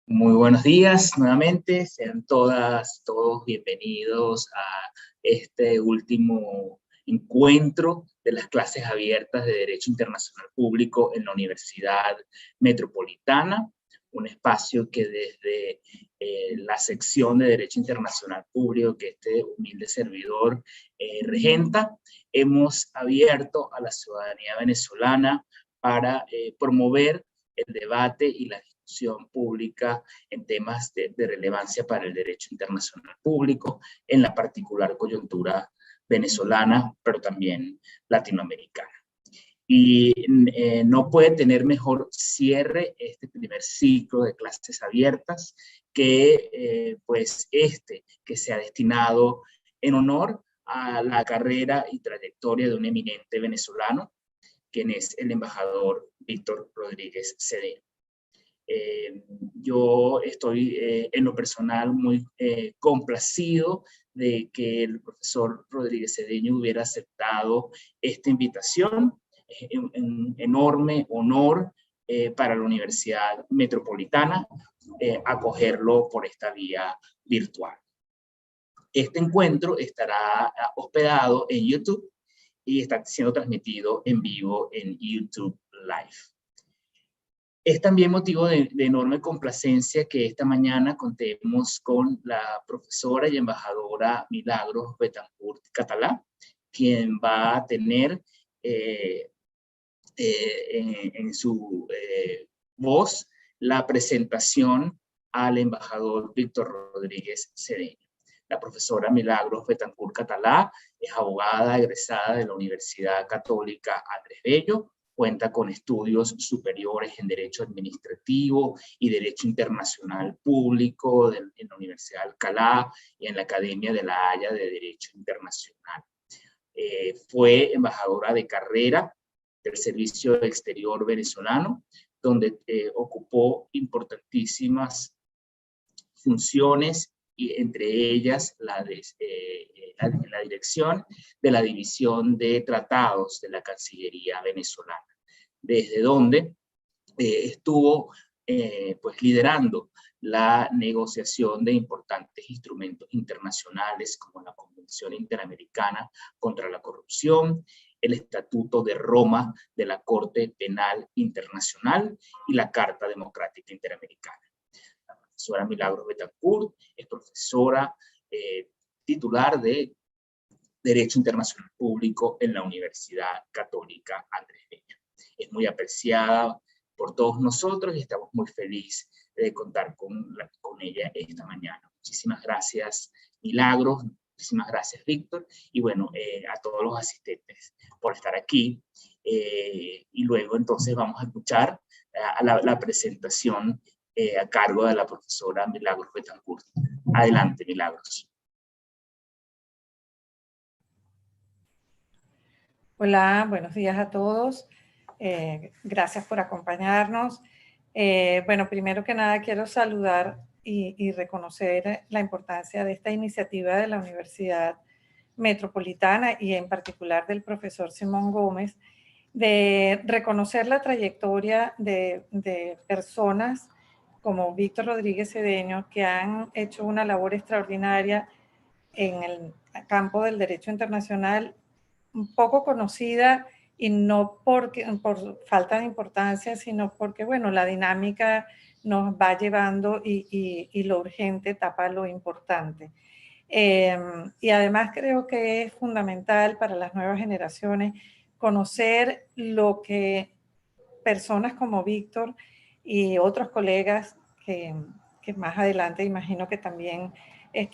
Muy buenos días nuevamente, sean todas, todos bienvenidos a este último encuentro de las clases abiertas de Derecho Internacional Público en la Universidad Metropolitana, un espacio que desde la sección de Derecho Internacional Público que este humilde servidor regenta, hemos abierto a la ciudadanía venezolana para promover el debate y la discusión pública en temas de relevancia para el derecho internacional público, en la particular coyuntura venezolana, pero también latinoamericana. Y no puede tener mejor cierre este primer ciclo de clases abiertas que pues que se ha destinado en honor a la carrera y trayectoria de un eminente venezolano, quien es el embajador Víctor Rodríguez Cedeño. Yo estoy en lo personal muy complacido de que el profesor Rodríguez Cedeño hubiera aceptado esta invitación. Es un enorme honor para la Universidad Metropolitana acogerlo por esta vía virtual. Este encuentro estará hospedado en YouTube y está siendo transmitido en vivo en YouTube Live. Es también motivo de enorme complacencia que esta mañana contemos con la profesora y embajadora Milagros Betancourt Catalá, quien va a tener en su voz la presentación al embajador Víctor Rodríguez Cedeño. La profesora Milagros Betancourt Catalá es abogada egresada de la Universidad Católica Andrés Bello, cuenta con estudios superiores en Derecho Administrativo y Derecho Internacional Público en la Universidad de Alcalá y en la Academia de La Haya de Derecho Internacional. Fue embajadora de carrera del Servicio Exterior venezolano, donde ocupó importantísimas funciones, y entre ellas la dirección de la División de Tratados de la Cancillería venezolana, desde donde estuvo pues liderando la negociación de importantes instrumentos internacionales como la Convención Interamericana contra la Corrupción, el Estatuto de Roma de la Corte Penal Internacional y la Carta Democrática Interamericana. La profesora Milagros Betancourt es profesora titular de Derecho Internacional Público en la Universidad Católica Andrés Bello. Es muy apreciada por todos nosotros y estamos muy felices de contar con ella esta mañana. Muchísimas gracias, Milagros. Muchísimas gracias, Víctor. Y bueno, a todos los asistentes por estar aquí. Y luego entonces vamos a escuchar la presentación a cargo de la profesora Milagros Betancourt. Adelante, Milagros. Hola, buenos días a todos. Gracias por acompañarnos. Bueno, primero que nada quiero saludar y reconocer la importancia de esta iniciativa de la Universidad Metropolitana y en particular del profesor Simón Gómez, de reconocer la trayectoria de personas como Víctor Rodríguez Cedeño, que han hecho una labor extraordinaria en el campo del derecho internacional, un poco conocida, y no por falta de importancia, sino porque, bueno, la dinámica nos va llevando y lo urgente tapa lo importante. Y además creo que es fundamental para las nuevas generaciones conocer lo que personas como Víctor y otros colegas que más adelante imagino que también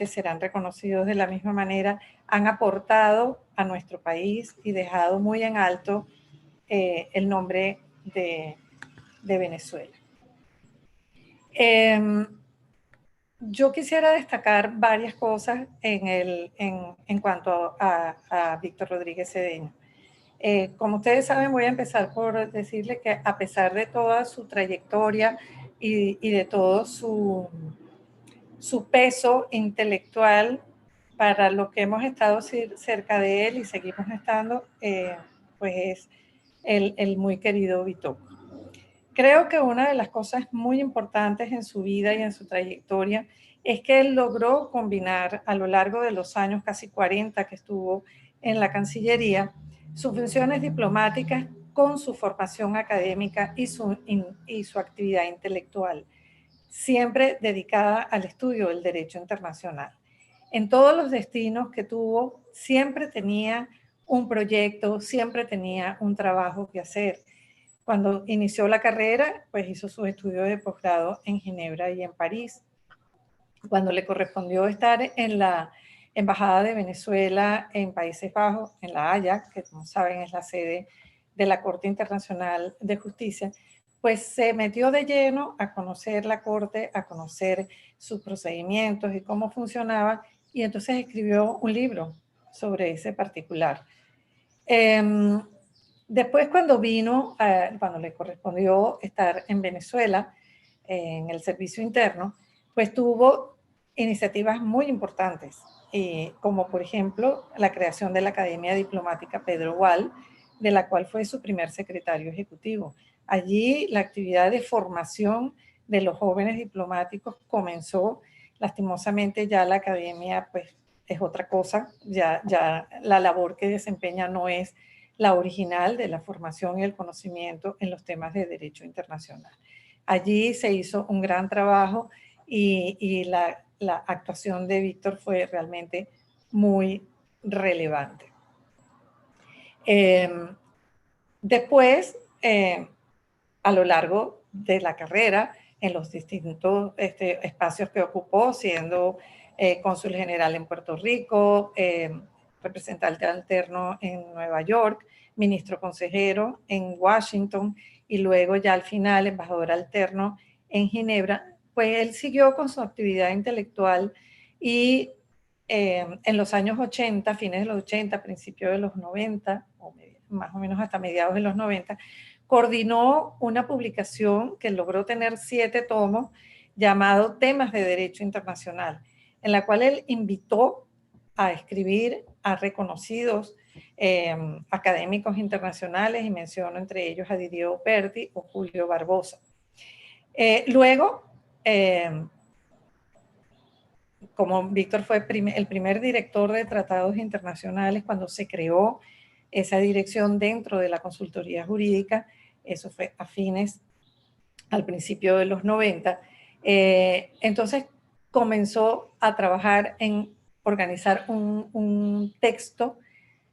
serán reconocidos de la misma manera, han aportado a nuestro país y dejado muy en alto el nombre de Venezuela. Yo quisiera destacar varias cosas en cuanto a Víctor Rodríguez Cedeño. Como ustedes saben, voy a empezar por decirle que a pesar de toda su trayectoria y de todo su peso intelectual, para lo que hemos estado cerca de él y seguimos estando, pues es el muy querido Vitoco. Creo que una de las cosas muy importantes en su vida y en su trayectoria es que él logró combinar a lo largo de los años casi 40 que estuvo en la Cancillería sus funciones diplomáticas con su formación académica y su actividad intelectual, siempre dedicada al estudio del derecho internacional. En todos los destinos que tuvo, siempre tenía un proyecto, siempre tenía un trabajo que hacer. Cuando inició la carrera, pues hizo sus estudios de posgrado en Ginebra y en París. Cuando le correspondió estar en la Embajada de Venezuela en Países Bajos, en La Haya, que como saben es la sede de la Corte Internacional de Justicia, pues se metió de lleno a conocer la Corte, a conocer sus procedimientos y cómo funcionaba, y entonces escribió un libro sobre ese particular. Después cuando vino, cuando le correspondió estar en Venezuela, en el servicio interno, pues tuvo iniciativas muy importantes, como por ejemplo la creación de la Academia Diplomática Pedro Gual, de la cual fue su primer secretario ejecutivo. Allí la actividad de formación de los jóvenes diplomáticos comenzó. Lastimosamente ya la academia pues es otra cosa, ya la labor que desempeña no es la original de la formación y el conocimiento en los temas de derecho internacional. Allí se hizo un gran trabajo y la actuación de Víctor fue realmente muy relevante. Después, a lo largo de la carrera, en los distintos espacios que ocupó, siendo cónsul general en Puerto Rico, representante alterno en Nueva York, ministro consejero en Washington y luego ya al final embajador alterno en Ginebra, pues él siguió con su actividad intelectual y en los años 80, fines de los 80, principios de los 90, o más o menos hasta mediados de los 90, coordinó una publicación que logró tener 7 tomos llamado Temas de Derecho Internacional, en la cual él invitó a escribir a reconocidos académicos internacionales, y menciono entre ellos a Didier Operti o Julio Barbosa. Luego, como Víctor fue el primer director de tratados internacionales cuando se creó esa dirección dentro de la consultoría jurídica, eso fue a fines, al principio de los 90, entonces comenzó a trabajar en organizar un texto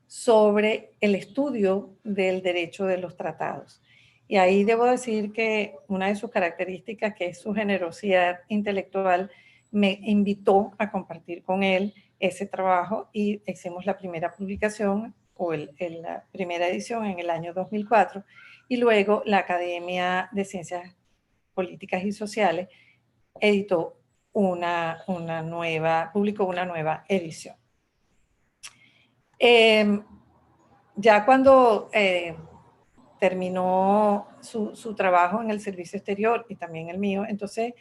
sobre el estudio del derecho de los tratados. Y ahí debo decir que una de sus características, que es su generosidad intelectual, me invitó a compartir con él ese trabajo y hicimos la primera publicación o la primera edición en el año 2004 y luego la Academia de Ciencias Políticas y Sociales editó publicó una nueva edición. Ya cuando terminó su trabajo en el servicio exterior y también el mío, entonces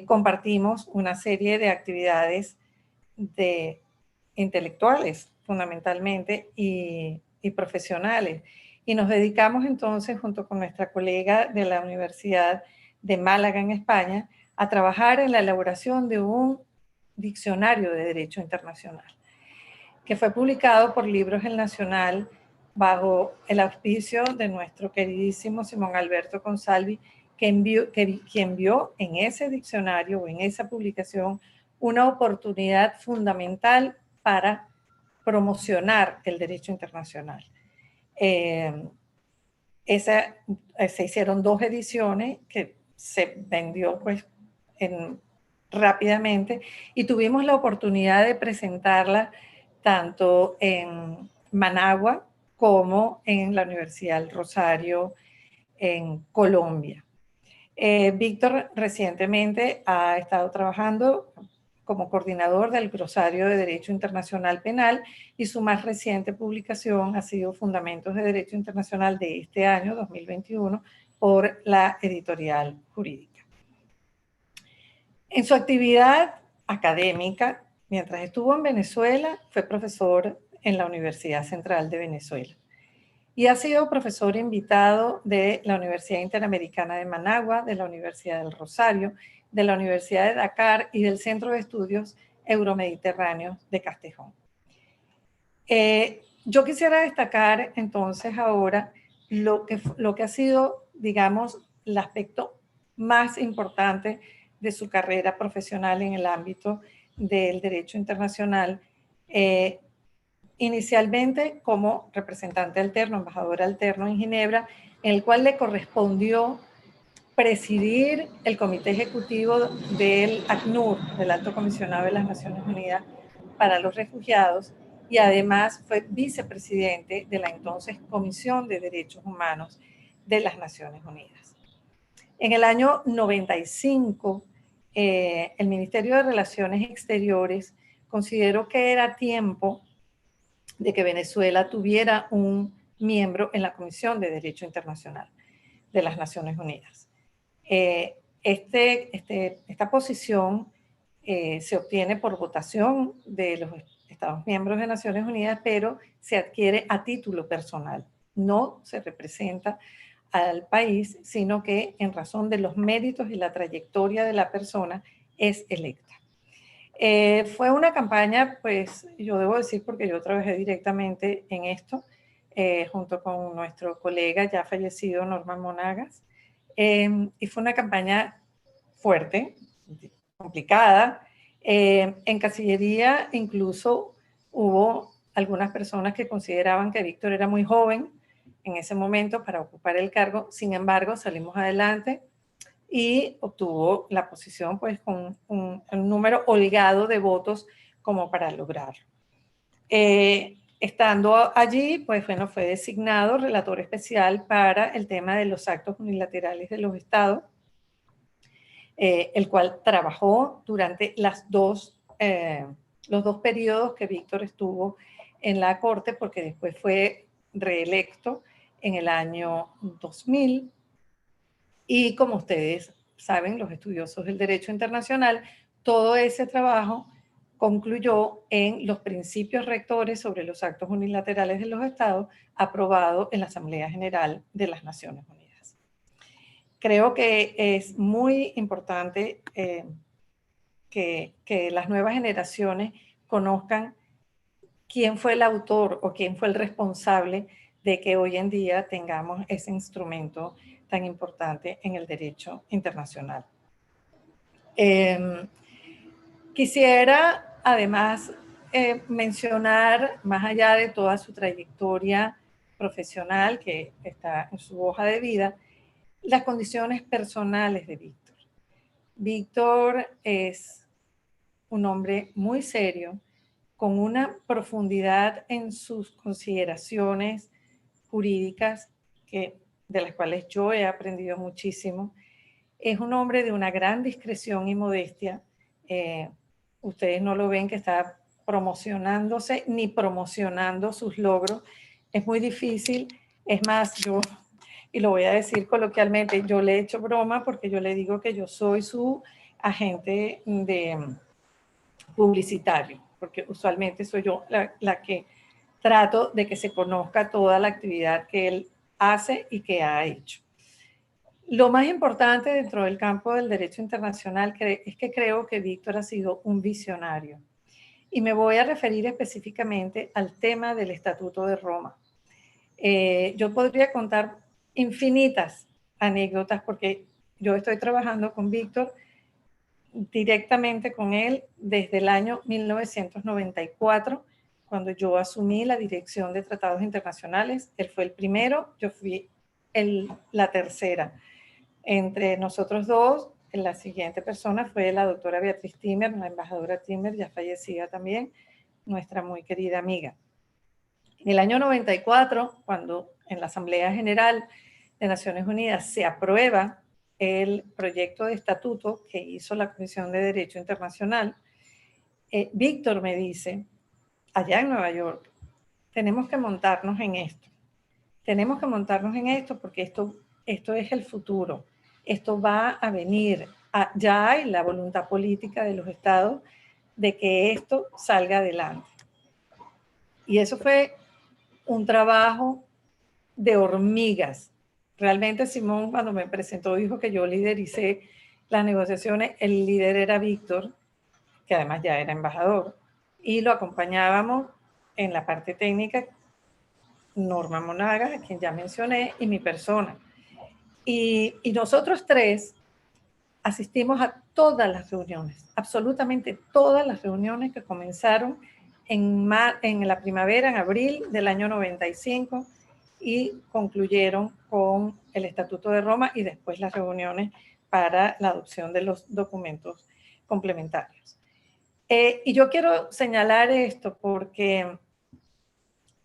compartimos una serie de actividades intelectuales fundamentalmente y profesionales. Y nos dedicamos entonces, junto con nuestra colega de la Universidad de Málaga en España, a trabajar en la elaboración de un diccionario de derecho internacional, que fue publicado por Libros El Nacional bajo el auspicio de nuestro queridísimo Simón Alberto Consalvi, quien vio en ese diccionario o en esa publicación una oportunidad fundamental para promocionar el derecho internacional. Se hicieron 2 ediciones que se vendió pues rápidamente y tuvimos la oportunidad de presentarla tanto en Managua como en la Universidad del Rosario en Colombia. Víctor recientemente ha estado trabajando como coordinador del Glosario de Derecho Internacional Penal y su más reciente publicación ha sido Fundamentos de Derecho Internacional de este año, 2021, por la Editorial Jurídica. En su actividad académica, mientras estuvo en Venezuela, fue profesor en la Universidad Central de Venezuela. y ha sido profesor invitado de la Universidad Interamericana de Managua, de la Universidad del Rosario, de la Universidad de Dakar y del Centro de Estudios Euromediterráneos de Castejón. Yo quisiera destacar entonces ahora lo que ha sido, digamos, el aspecto más importante de su carrera profesional en el ámbito del derecho internacional, inicialmente como representante alterno, embajador alterno en Ginebra, en el cual le correspondió presidir el comité ejecutivo del ACNUR, del Alto Comisionado de las Naciones Unidas para los Refugiados, y además fue vicepresidente de la entonces Comisión de Derechos Humanos de las Naciones Unidas. En el año 95, el Ministerio de Relaciones Exteriores consideró que era tiempo de que Venezuela tuviera un miembro en la Comisión de Derecho Internacional de las Naciones Unidas. Esta posición se obtiene por votación de los Estados miembros de Naciones Unidas, pero se adquiere a título personal. No se representa al país, sino que en razón de los méritos y la trayectoria de la persona es electa. Fue una campaña, pues yo debo decir, porque yo trabajé directamente en esto, junto con nuestro colega ya fallecido Norman Monagas, y fue una campaña fuerte, complicada. En Cancillería incluso hubo algunas personas que consideraban que Víctor era muy joven en ese momento para ocupar el cargo. Sin embargo, salimos adelante y obtuvo la posición pues con un número holgado de votos como para lograrlo. Estando allí, pues bueno, fue designado relator especial para el tema de los actos unilaterales de los estados, el cual trabajó durante los dos periodos que Víctor estuvo en la Corte, porque después fue reelecto en el año 2000. Y como ustedes saben, los estudiosos del derecho internacional, todo ese trabajo concluyó en los principios rectores sobre los actos unilaterales de los estados aprobados en la Asamblea General de las Naciones Unidas. Creo que es muy importante que las nuevas generaciones conozcan quién fue el autor o quién fue el responsable de que hoy en día tengamos ese instrumento tan importante en el derecho internacional. Quisiera además mencionar, más allá de toda su trayectoria profesional que está en su hoja de vida, las condiciones personales de Víctor. Víctor es un hombre muy serio, con una profundidad en sus consideraciones jurídicas de las cuales yo he aprendido muchísimo. Es un hombre de una gran discreción y modestia. Ustedes no lo ven que está promocionándose ni promocionando sus logros. Es muy difícil. Es más, yo, y lo voy a decir coloquialmente, yo le he hecho broma porque yo le digo que yo soy su agente publicitario, porque usualmente soy yo la que trato de que se conozca toda la actividad que él hace y que ha hecho. Lo más importante dentro del campo del derecho internacional es que creo que Víctor ha sido un visionario. Y me voy a referir específicamente al tema del Estatuto de Roma. Yo podría contar infinitas anécdotas porque yo estoy trabajando con Víctor directamente con él desde el año 1994, cuando yo asumí la dirección de tratados internacionales. Él fue el primero, yo fui la tercera. Entre nosotros dos, la siguiente persona fue la doctora Beatriz Timmer, la embajadora Timmer, ya fallecida también, nuestra muy querida amiga. En el año 94, cuando en la Asamblea General de Naciones Unidas se aprueba el proyecto de estatuto que hizo la Comisión de Derecho Internacional, Víctor me dice, allá en Nueva York, tenemos que montarnos en esto. Tenemos que montarnos en esto porque esto es el futuro. Esto va a venir. Ya hay la voluntad política de los estados de que esto salga adelante. Y eso fue un trabajo de hormigas. Realmente Simón, cuando me presentó, dijo que yo lidericé las negociaciones. El líder era Víctor, que además ya era embajador, y lo acompañábamos en la parte técnica Norma Monagas, a quien ya mencioné, y mi persona. Y nosotros tres asistimos a todas las reuniones, absolutamente todas las reuniones que comenzaron en la primavera, en abril del año 95, y concluyeron con el Estatuto de Roma y después las reuniones para la adopción de los documentos complementarios. Y yo quiero señalar esto porque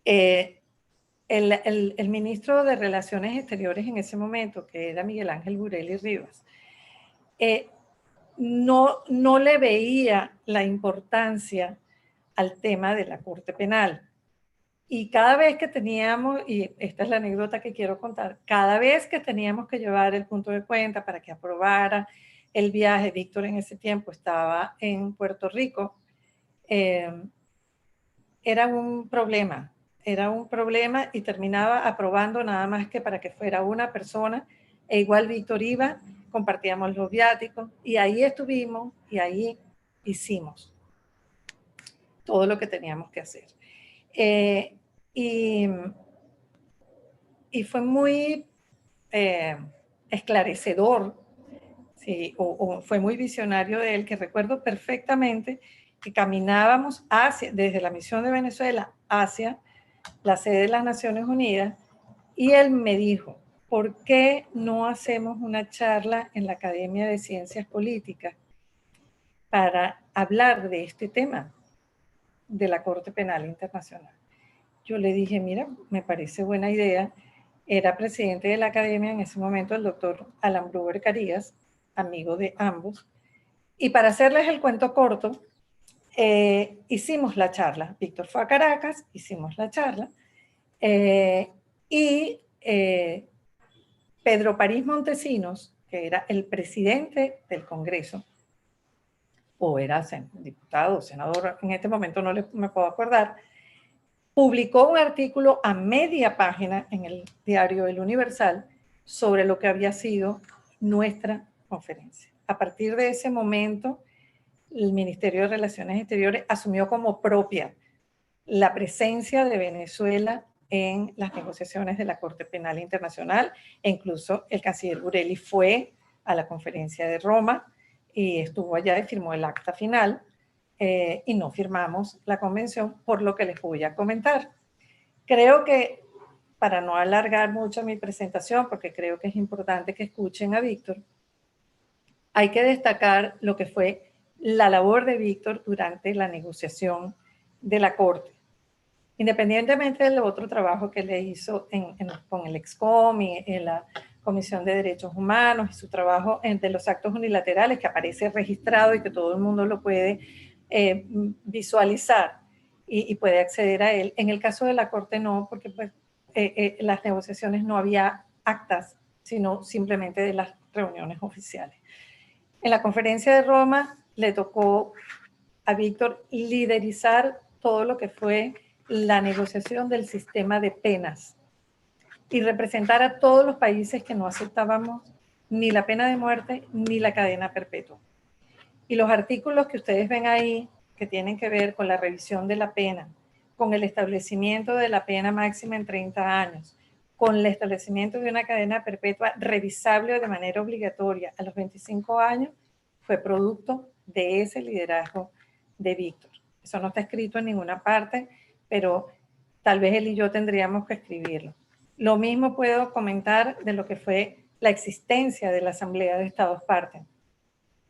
el ministro de Relaciones Exteriores en ese momento, que era Miguel Ángel Bureli Rivas, no le veía la importancia al tema de la Corte Penal. Y cada vez que teníamos, y esta es la anécdota que quiero contar, cada vez que teníamos que llevar el punto de cuenta para que aprobara el viaje, Víctor en ese tiempo estaba en Puerto Rico, era un problema y terminaba aprobando nada más que para que fuera una persona, e igual Víctor iba, compartíamos los viáticos, y ahí estuvimos, y ahí hicimos todo lo que teníamos que hacer. Y fue muy esclarecedor, sí, o fue muy visionario de él, que recuerdo perfectamente que caminábamos desde la misión de Venezuela hacia la sede de las Naciones Unidas, y él me dijo, ¿por qué no hacemos una charla en la Academia de Ciencias Políticas para hablar de este tema de la Corte Penal Internacional? Yo le dije, mira, me parece buena idea. Era presidente de la academia en ese momento el doctor Alan Bruber Carías, amigo de ambos. Y para hacerles el cuento corto, hicimos la charla. Víctor fue a Caracas, hicimos la charla. Y Pedro París Montesinos, que era el presidente del Congreso, o era diputado o senador, en este momento no me puedo acordar, publicó un artículo a media página en el diario El Universal sobre lo que había sido nuestra conferencia. A partir de ese momento, el Ministerio de Relaciones Exteriores asumió como propia la presencia de Venezuela en las negociaciones de la Corte Penal Internacional, e incluso el canciller Bureli fue a la conferencia de Roma y estuvo allá y firmó el acta final, y no firmamos la convención, por lo que les voy a comentar. Creo que, para no alargar mucho mi presentación, porque creo que es importante que escuchen a Víctor, hay que destacar lo que fue la labor de Víctor durante la negociación de la Corte. Independientemente del otro trabajo que le hizo con el EXCOM y en la Comisión de Derechos Humanos y su trabajo de los actos unilaterales, que aparece registrado y que todo el mundo lo puede visualizar y puede acceder a él. En el caso de la Corte no, porque pues, las negociaciones no había actas, sino simplemente de las reuniones oficiales. En la conferencia de Roma le tocó a Víctor liderizar todo lo que fue la negociación del sistema de penas y representar a todos los países que no aceptábamos ni la pena de muerte ni la cadena perpetua. Y los artículos que ustedes ven ahí, que tienen que ver con la revisión de la pena, con el establecimiento de la pena máxima en 30 años, con el establecimiento de una cadena perpetua revisable de manera obligatoria a los 25 años, fue producto de ese liderazgo de Víctor. Eso no está escrito en ninguna parte, pero tal vez él y yo tendríamos que escribirlo. Lo mismo puedo comentar de lo que fue la existencia de la Asamblea de Estados Partes.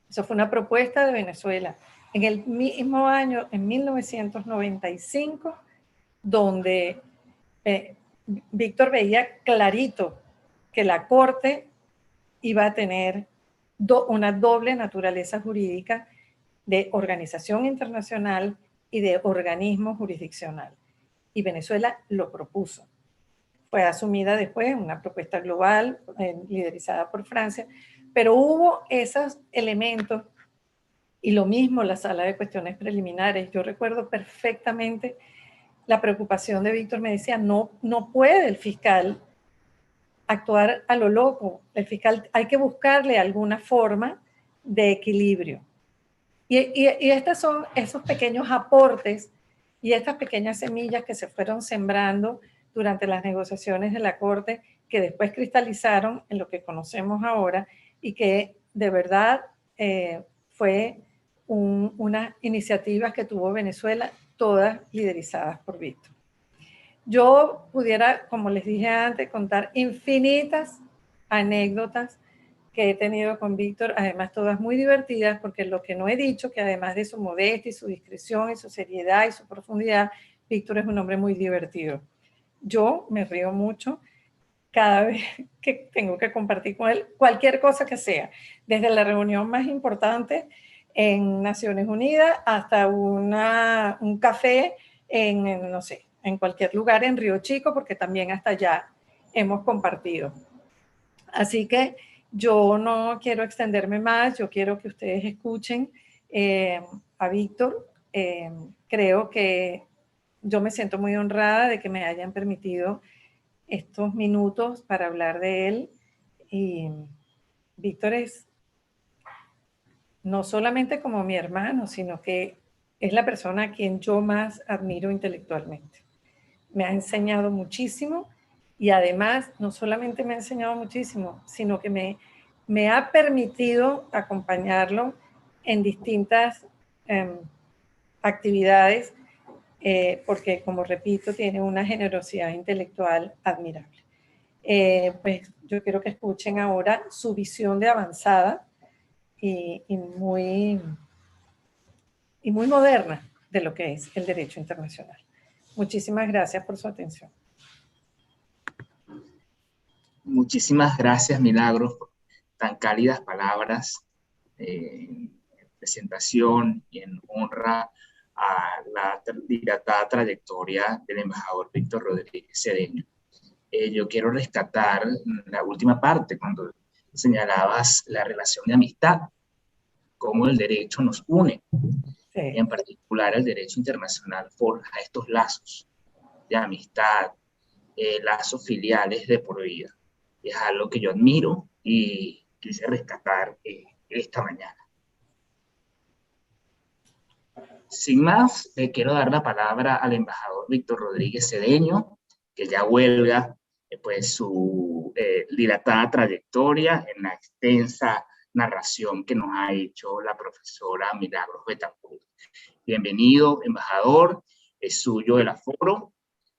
Eso fue una propuesta de Venezuela en el mismo año, en 1995, donde Víctor veía clarito que la Corte iba a tener una doble naturaleza jurídica de organización internacional y de organismo jurisdiccional. Y Venezuela lo propuso. Fue asumida después en una propuesta global liderizada por Francia, pero hubo esos elementos, y lo mismo la sala de cuestiones preliminares. Yo recuerdo perfectamente la preocupación de Víctor, me decía, no puede el fiscal actuar a lo loco. El fiscal hay que buscarle alguna forma de equilibrio. Y estos son esos pequeños aportes y estas pequeñas semillas que se fueron sembrando durante las negociaciones de la Corte, que después cristalizaron en lo que conocemos ahora y que de verdad fue unas iniciativas que tuvo Venezuela, todas liderizadas por Víctor. Yo pudiera, como les dije antes, contar infinitas anécdotas que he tenido con Víctor, además todas muy divertidas, porque lo que no he dicho, que además de su modestia y su discreción y su seriedad y su profundidad, Víctor es un hombre muy divertido. Yo me río mucho cada vez que tengo que compartir con él cualquier cosa que sea, desde la reunión más importante en Naciones Unidas hasta un café en, no sé, en cualquier lugar en Río Chico, porque también hasta allá hemos compartido. Así que yo no quiero extenderme más, yo quiero que ustedes escuchen a Víctor. Creo que yo me siento muy honrada de que me hayan permitido estos minutos para hablar de él. Y Víctor es no solamente como mi hermano, sino que es la persona a quien yo más admiro intelectualmente. Me ha enseñado muchísimo y además no solamente me ha enseñado muchísimo, sino que me ha permitido acompañarlo en distintas actividades porque, como repito, tiene una generosidad intelectual admirable. Pues yo quiero que escuchen ahora su visión de avanzada y muy moderna de lo que es el derecho internacional. Muchísimas gracias por su atención. Muchísimas gracias, Milagros, por tan cálidas palabras en presentación y en honra a la dilatada trayectoria del embajador Víctor Rodríguez Cedeño. Yo quiero rescatar la última parte, cuando señalabas la relación de amistad, cómo el derecho nos une. Sí. En particular, el derecho internacional forja estos lazos de amistad, lazos filiales de por vida. Es algo que yo admiro y quise rescatar esta mañana. Sin más, quiero dar la palabra al embajador Víctor Rodríguez Cedeño, que ya huelga pues, su dilatada trayectoria en la extensa narración que nos ha hecho la profesora Milagros Betancourt. Bienvenido, embajador, es suyo el aforo.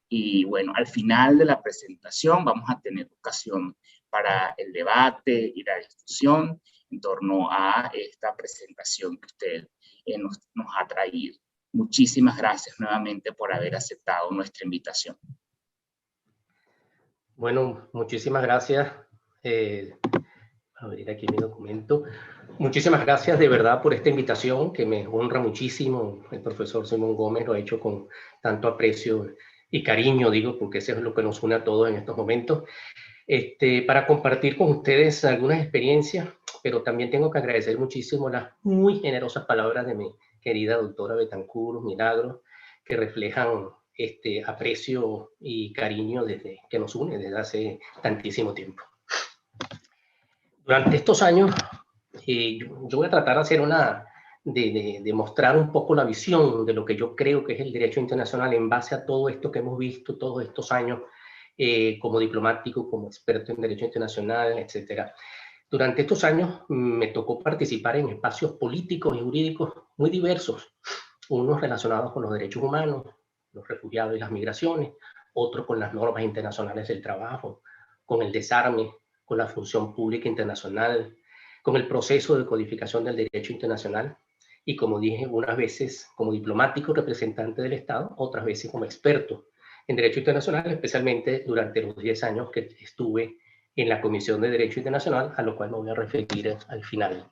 Y bueno, al final de la presentación vamos a tener ocasión para el debate y la discusión en torno a esta presentación que usted nos ha traído. Muchísimas gracias nuevamente por haber aceptado nuestra invitación. Bueno, muchísimas gracias. A abrir aquí mi documento. Muchísimas gracias de verdad por esta invitación que me honra muchísimo. El profesor Simón Gómez lo ha hecho con tanto aprecio y cariño, digo, porque eso es lo que nos une a todos en estos momentos, para compartir con ustedes algunas experiencias, pero también tengo que agradecer muchísimo las muy generosas palabras de mi querida doctora Betancourt, Milagros, que reflejan aprecio y cariño desde que nos une desde hace tantísimo tiempo. Durante estos años, yo voy a tratar de hacer de mostrar un poco la visión de lo que yo creo que es el derecho internacional en base a todo esto que hemos visto todos estos años como diplomático, como experto en derecho internacional, etc. Durante estos años me tocó participar en espacios políticos y jurídicos muy diversos, unos relacionados con los derechos humanos, los refugiados y las migraciones, otros con las normas internacionales del trabajo, con el desarme, con la función pública internacional, con el proceso de codificación del derecho internacional y, como dije, unas veces como diplomático representante del Estado, otras veces como experto en derecho internacional, especialmente durante los 10 años que estuve en la Comisión de Derecho Internacional, a lo cual me voy a referir al final.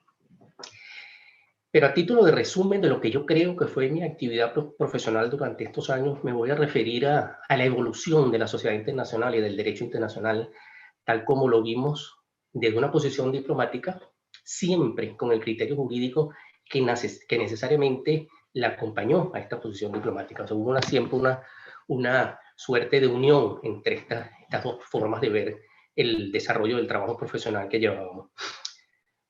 Pero a título de resumen de lo que yo creo que fue mi actividad profesional durante estos años, me voy a referir a la evolución de la sociedad internacional y del derecho internacional, tal como lo vimos desde una posición diplomática, siempre con el criterio jurídico que necesariamente la acompañó a esta posición diplomática. O sea, hubo siempre una suerte de unión entre estas dos formas de ver el desarrollo del trabajo profesional que llevábamos.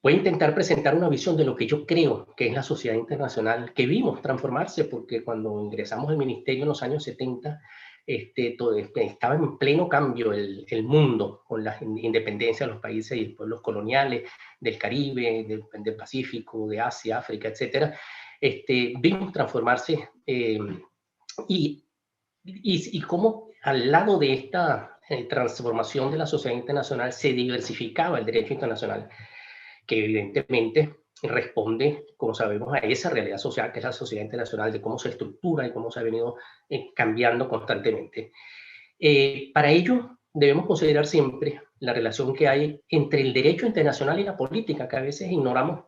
Voy a intentar presentar una visión de lo que yo creo que es la sociedad internacional, que vimos transformarse, porque cuando ingresamos al ministerio en los años 70, estaba en pleno cambio el mundo, con la independencia de los países y pueblos coloniales del Caribe, del Pacífico, de Asia, África, etc. Vimos transformarse y cómo al lado de esta transformación de la sociedad internacional se diversificaba el derecho internacional, que evidentemente responde, como sabemos, a esa realidad social que es la sociedad internacional, de cómo se estructura y cómo se ha venido cambiando constantemente. Para ello debemos considerar siempre la relación que hay entre el derecho internacional y la política, que a veces ignoramos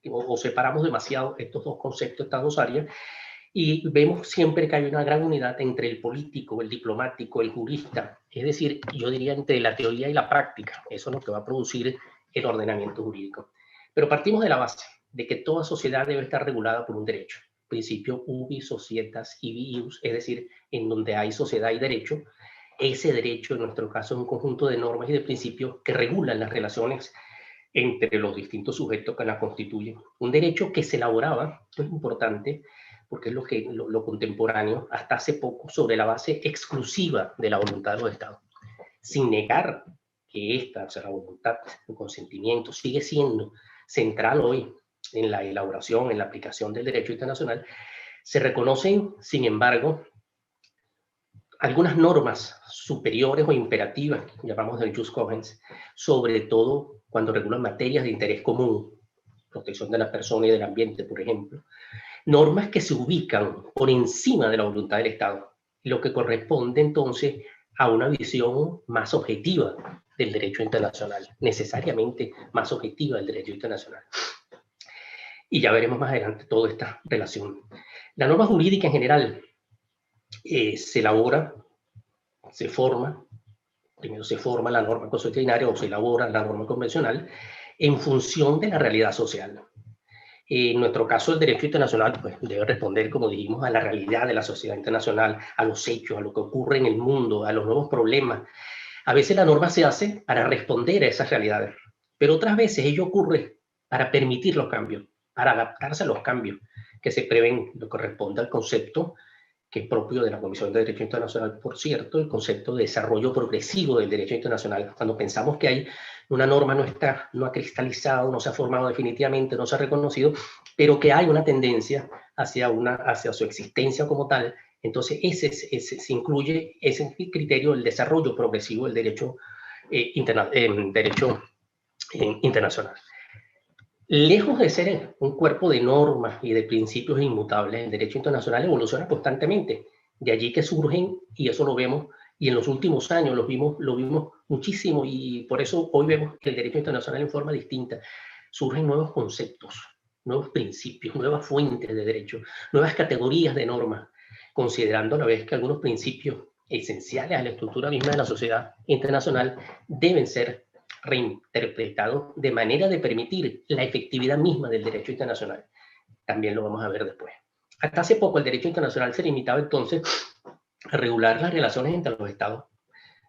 o separamos demasiado estos dos conceptos, estas dos áreas, y vemos siempre que hay una gran unidad entre el político, el diplomático, el jurista, es decir, yo diría entre la teoría y la práctica. Eso es lo que va a producir el ordenamiento jurídico. Pero partimos de la base de que toda sociedad debe estar regulada por un derecho. Principio ubi societas ibi ius, es decir, en donde hay sociedad y derecho, ese derecho en nuestro caso es un conjunto de normas y de principios que regulan las relaciones entre los distintos sujetos que la constituyen. Un derecho que se elaboraba, esto es importante, porque es lo contemporáneo, hasta hace poco, sobre la base exclusiva de la voluntad de los estados, sin negar que esta, o sea, la voluntad, el consentimiento, sigue siendo central hoy en la elaboración, en la aplicación del derecho internacional. Se reconocen, sin embargo, algunas normas superiores o imperativas, que llamamos del jus cogens, sobre todo cuando regulan materias de interés común, protección de la persona y del ambiente, por ejemplo, normas que se ubican por encima de la voluntad del Estado, lo que corresponde entonces a una visión más objetiva del derecho internacional, necesariamente más objetiva del derecho internacional. Y ya veremos más adelante toda esta relación. La norma jurídica en general se elabora, se forma, primero se forma la norma consuetudinaria o se elabora la norma convencional en función de la realidad social. En nuestro caso, el derecho internacional pues, debe responder, como dijimos, a la realidad de la sociedad internacional, a los hechos, a lo que ocurre en el mundo, a los nuevos problemas. A veces la norma se hace para responder a esas realidades, pero otras veces ello ocurre para permitir los cambios, para adaptarse a los cambios que se prevén, lo que corresponde al concepto que es propio de la Comisión de Derecho Internacional, por cierto, el concepto de desarrollo progresivo del derecho internacional. Cuando pensamos que hay una norma no ha cristalizado, no se ha formado definitivamente, no se ha reconocido, pero que hay una tendencia hacia su existencia como tal, entonces se incluye ese criterio del desarrollo progresivo del derecho internacional. Lejos de ser un cuerpo de normas y de principios inmutables, el derecho internacional evoluciona constantemente. De allí que surgen, y eso lo vemos, y en los últimos años lo vimos muchísimo, y por eso hoy vemos el derecho internacional en forma distinta. Surgen nuevos conceptos, nuevos principios, nuevas fuentes de derecho, nuevas categorías de normas, considerando a la vez que algunos principios esenciales a la estructura misma de la sociedad internacional deben ser reinterpretado de manera de permitir la efectividad misma del derecho internacional. También lo vamos a ver después. Hasta hace poco el derecho internacional se limitaba entonces a regular las relaciones entre los estados.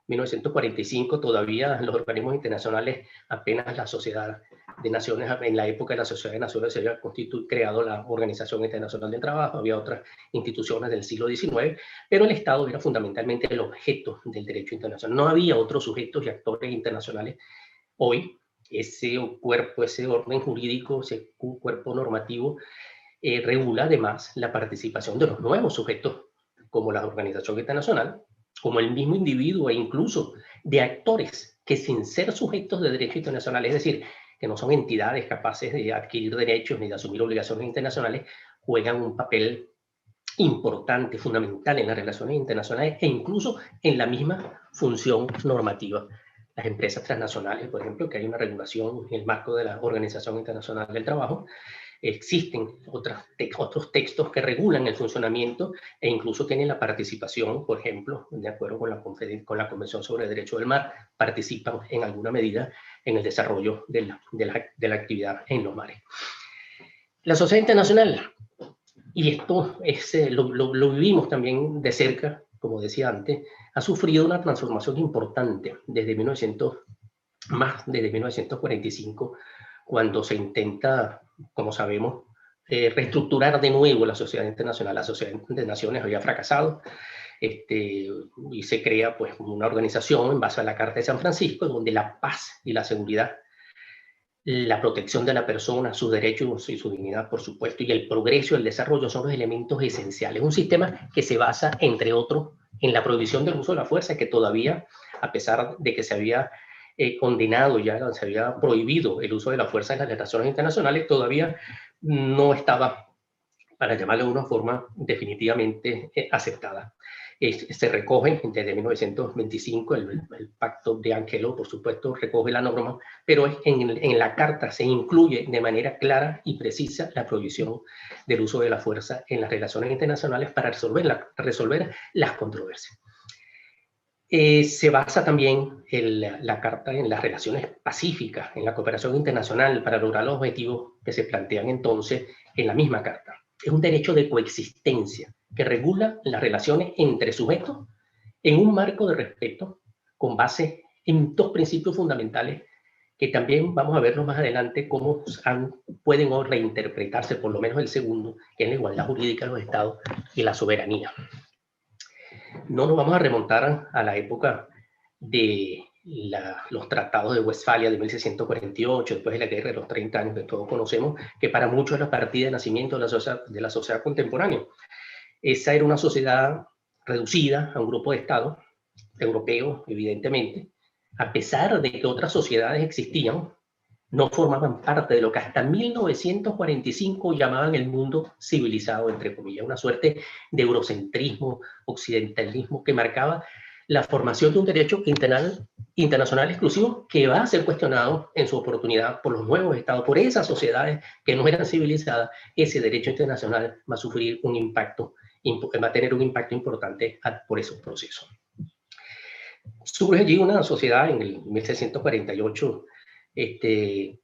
En 1945 todavía los organismos internacionales, apenas la Sociedad de Naciones, en la época de la Sociedad de Naciones se había creado la Organización Internacional del Trabajo, había otras instituciones del siglo XIX, pero el Estado era fundamentalmente el objeto del derecho internacional. No había otros sujetos y actores internacionales. Hoy, ese cuerpo, ese orden jurídico, ese cuerpo normativo, regula además la participación de los nuevos sujetos, como la Organización Internacional, como el mismo individuo e incluso de actores que sin ser sujetos de derecho internacional, es decir, que no son entidades capaces de adquirir derechos ni de asumir obligaciones internacionales, juegan un papel importante, fundamental en las relaciones internacionales e incluso en la misma función normativa. Las empresas transnacionales, por ejemplo, que hay una regulación en el marco de la Organización Internacional del Trabajo, existen otros textos que regulan el funcionamiento e incluso tienen la participación, por ejemplo, de acuerdo con la Convención sobre el Derecho del Mar, participan en alguna medida en el desarrollo de la actividad en los mares. La sociedad internacional, y esto lo vivimos también de cerca como decía antes, ha sufrido una transformación importante desde 1945, cuando se intenta, como sabemos, reestructurar de nuevo la sociedad internacional. La Sociedad de Naciones había fracasado, y se crea pues una organización en base a la Carta de San Francisco, donde la paz y la seguridad, la protección de la persona, sus derechos y su dignidad, por supuesto, y el progreso y el desarrollo son los elementos esenciales. Un sistema que se basa, entre otros, en la prohibición del uso de la fuerza, que todavía, a pesar de que se había condenado, ya se había prohibido el uso de la fuerza en las relaciones internacionales, todavía no estaba, para llamarlo de una forma, definitivamente aceptada. Se recoge desde 1925, el Pacto de Angelo, por supuesto, recoge la norma, pero en la Carta se incluye de manera clara y precisa la prohibición del uso de la fuerza en las relaciones internacionales para resolver las controversias. Se basa también la Carta en las relaciones pacíficas, en la cooperación internacional para lograr los objetivos que se plantean entonces en la misma Carta. Es un derecho de coexistencia que regula las relaciones entre sujetos en un marco de respeto con base en dos principios fundamentales que también vamos a verlos más adelante cómo pueden reinterpretarse, por lo menos el segundo, que es la igualdad jurídica de los estados y la soberanía. No nos vamos a remontar a la época de los tratados de Westfalia de 1648, después de la guerra de los 30 años que todos conocemos, que para muchos es la partida de nacimiento de la sociedad contemporánea. Esa era una sociedad reducida a un grupo de estados europeos, evidentemente, a pesar de que otras sociedades existían, no formaban parte de lo que hasta 1945 llamaban el mundo civilizado, entre comillas, una suerte de eurocentrismo, occidentalismo que marcaba la formación de un derecho internacional exclusivo que va a ser cuestionado en su oportunidad por los nuevos estados, por esas sociedades que no eran civilizadas. Ese derecho internacional va a sufrir un impacto, va a tener un impacto importante por esos procesos. Surge allí una sociedad en el 1648,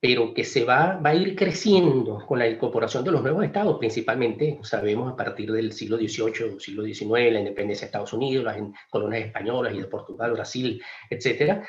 pero que va a ir creciendo con la incorporación de los nuevos estados, principalmente, sabemos, a partir del siglo XVIII, siglo XIX, la independencia de Estados Unidos, las colonias españolas y de Portugal, Brasil, etcétera,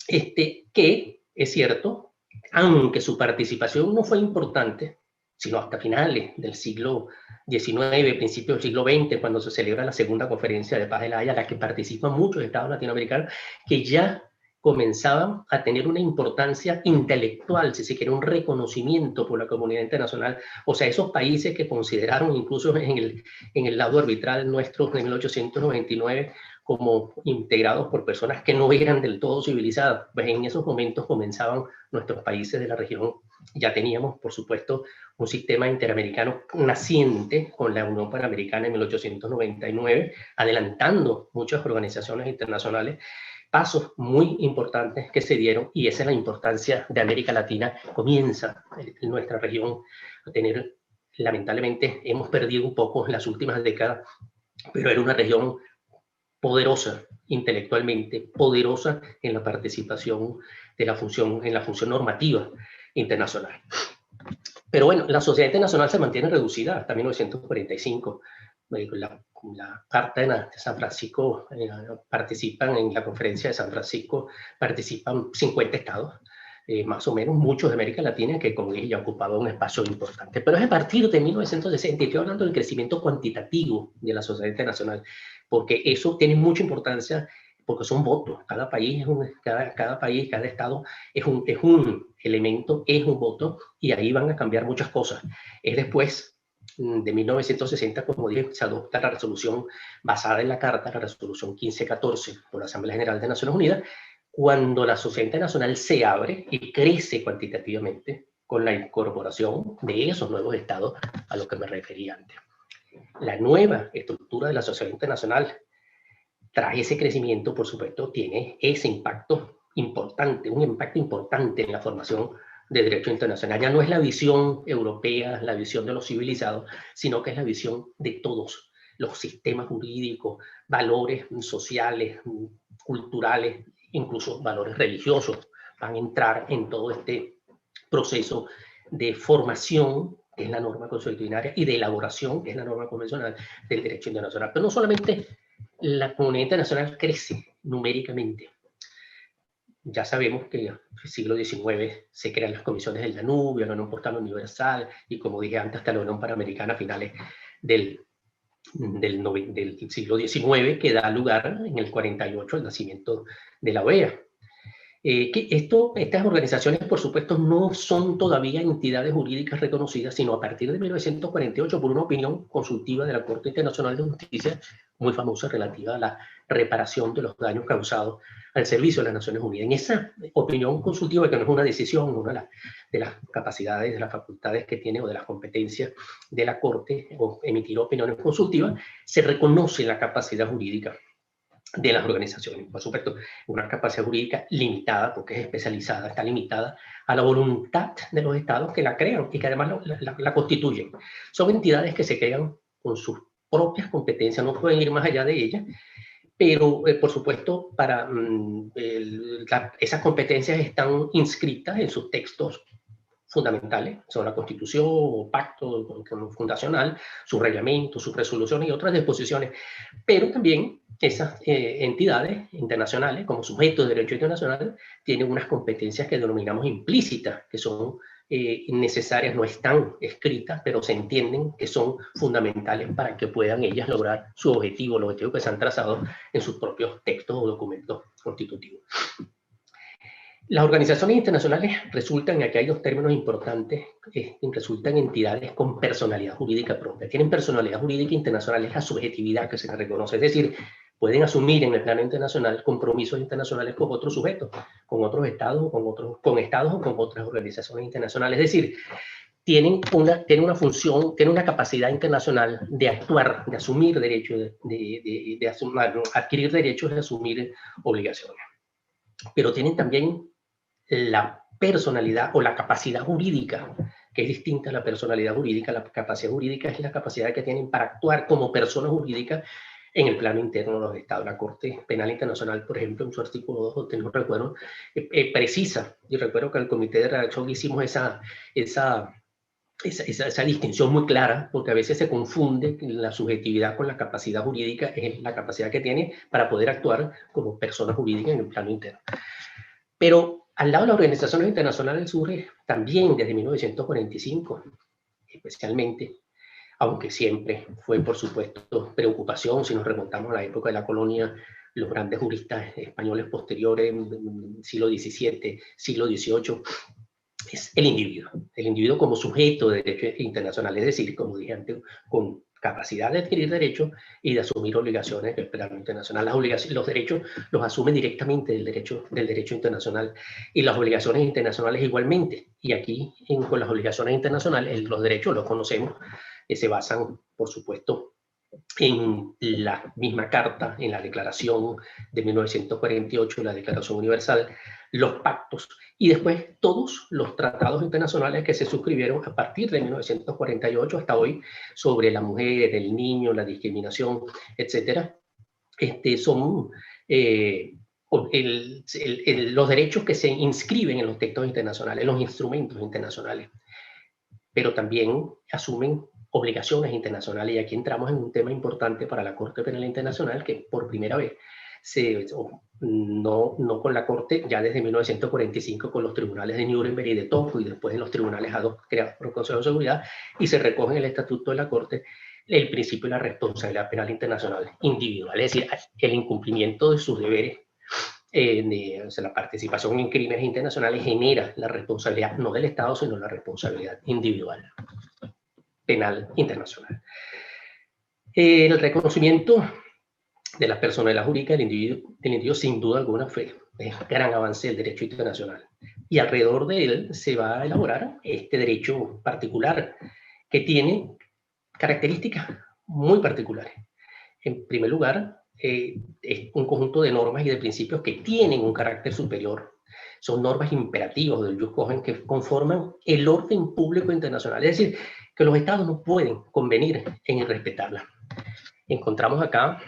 que es cierto, aunque su participación no fue importante, sino hasta finales del siglo XIX, principios del siglo XX, cuando se celebra la segunda conferencia de paz de La Haya, a la que participan muchos estados latinoamericanos, que ya comenzaban a tener una importancia intelectual, si se quiere, un reconocimiento por la comunidad internacional. O sea, esos países que consideraron incluso en el lado arbitral nuestro de 1899 como integrados por personas que no eran del todo civilizadas, pues en esos momentos comenzaban nuestros países de la región. Ya teníamos, por supuesto, un sistema interamericano naciente con la Unión Panamericana en 1899, adelantando muchas organizaciones internacionales, pasos muy importantes que se dieron, y esa es la importancia de América Latina. Comienza en nuestra región a tener, lamentablemente, hemos perdido un poco en las últimas décadas, pero era una región poderosa intelectualmente, poderosa en la participación de la función normativa internacional. Pero bueno, la sociedad internacional se mantiene reducida hasta 1945. La Carta de San Francisco, participan en la conferencia de San Francisco, participan 50 estados, más o menos, muchos de América Latina, que como dije ya ocupaban un espacio importante. Pero es a partir de 1960, y estoy hablando del crecimiento cuantitativo de la sociedad internacional, porque eso tiene mucha importancia, porque son votos. Cada país, cada estado es un elemento, es un voto, y ahí van a cambiar muchas cosas. Es después de 1960, como dije, se adopta la resolución basada en la Carta, la resolución 1514 por la Asamblea General de Naciones Unidas, cuando la sociedad internacional se abre y crece cuantitativamente con la incorporación de esos nuevos estados a los que me refería antes. La nueva estructura de la sociedad internacional, tras ese crecimiento, por supuesto, tiene ese impacto importante, un impacto importante en la formación de derecho internacional. Ya no es la visión europea, la visión de los civilizados, sino que es la visión de todos los sistemas jurídicos, valores sociales, culturales, incluso valores religiosos, van a entrar en todo este proceso de formación, que es la norma consuetudinaria, y de elaboración, que es la norma convencional del derecho internacional. Pero no solamente la comunidad internacional crece numéricamente. Ya sabemos que en el siglo XIX se crean las comisiones del Danubio, la Unión Portal Universal, y como dije antes, hasta la Unión Panamericana a finales del siglo XIX, que da lugar en el 48 al nacimiento de la OEA. Estas organizaciones, por supuesto, no son todavía entidades jurídicas reconocidas, sino a partir de 1948 por una opinión consultiva de la Corte Internacional de Justicia, muy famosa, relativa a la reparación de los daños causados al servicio de las Naciones Unidas. En esa opinión consultiva, que no es una decisión, una de las capacidades, de las facultades que tiene o de las competencias de la Corte, o emitir opiniones consultivas, se reconoce la capacidad jurídica de las organizaciones. Por supuesto, una capacidad jurídica limitada, porque es especializada, está limitada a la voluntad de los estados que la crean y que además la constituyen. Son entidades que se crean con sus propias competencias, no pueden ir más allá de ellas, pero por supuesto esas competencias están inscritas en sus textos fundamentales, son la Constitución, o Pacto Fundacional, su reglamento, sus resoluciones y otras disposiciones, pero también esas entidades internacionales, como sujetos de derecho internacional, tienen unas competencias que denominamos implícitas, que son necesarias, no están escritas, pero se entienden que son fundamentales para que puedan ellas lograr su objetivo, el objetivo que se han trazado en sus propios textos o documentos constitutivos. Las organizaciones internacionales resultan, aquí hay dos términos importantes, resultan entidades con personalidad jurídica propia. Tienen personalidad jurídica internacional, es la subjetividad que se les reconoce, es decir, pueden asumir en el plano internacional compromisos internacionales con otros sujetos, con otros estados, con estados o con otras organizaciones internacionales. Es decir, tienen una función, tienen una capacidad internacional de actuar, de asumir derechos, adquirir derechos, de asumir obligaciones. Pero tienen también la personalidad o la capacidad jurídica, que es distinta a la personalidad jurídica. La capacidad jurídica es la capacidad que tienen para actuar como persona jurídica en el plano interno de los estados. La Corte Penal Internacional, por ejemplo, en su artículo 2, no recuerdo, precisa, y recuerdo que al comité de redacción hicimos esa distinción muy clara, porque a veces se confunde la subjetividad con la capacidad jurídica, es la capacidad que tiene para poder actuar como persona jurídica en el plano interno. Pero al lado de las organizaciones internacionales surge también desde 1945, especialmente, aunque siempre fue, por supuesto, preocupación, si nos remontamos a la época de la colonia, los grandes juristas españoles posteriores, siglo XVII, siglo XVIII, es el individuo como sujeto de derecho internacional, es decir, como dije antes, con capacidad de adquirir derechos y de asumir obligaciones del plano internacional. Los derechos los asume directamente del derecho internacional, y las obligaciones internacionales igualmente. Y aquí, con las obligaciones internacionales, los derechos los conocemos, se basan, por supuesto, en la misma carta, en la declaración de 1948, la Declaración Universal, los pactos y después todos los tratados internacionales que se suscribieron a partir de 1948 hasta hoy sobre la mujer, el niño, la discriminación, etcétera. Son los derechos que se inscriben en los textos internacionales, los instrumentos internacionales, pero también asumen obligaciones internacionales. Y aquí entramos en un tema importante para la Corte Penal Internacional, que por primera vez, no con la Corte, ya desde 1945 con los tribunales de Nuremberg y de Tokio, y después en los tribunales ad hoc creados por el Consejo de Seguridad, y se recoge en el Estatuto de la Corte el principio de la responsabilidad penal internacional individual, es decir, el incumplimiento de sus deberes. La participación en crímenes internacionales genera la responsabilidad no del Estado, sino la responsabilidad individual penal internacional. El reconocimiento de la personalidad jurídica del individuo sin duda alguna fue un gran avance del derecho internacional, y alrededor de él se va a elaborar este derecho particular que tiene características muy particulares. En primer lugar, es un conjunto de normas y de principios que tienen un carácter superior. Son normas imperativas del jus cogens que conforman el orden público internacional, es decir, que los estados no pueden convenir en respetarlas. Encontramos acá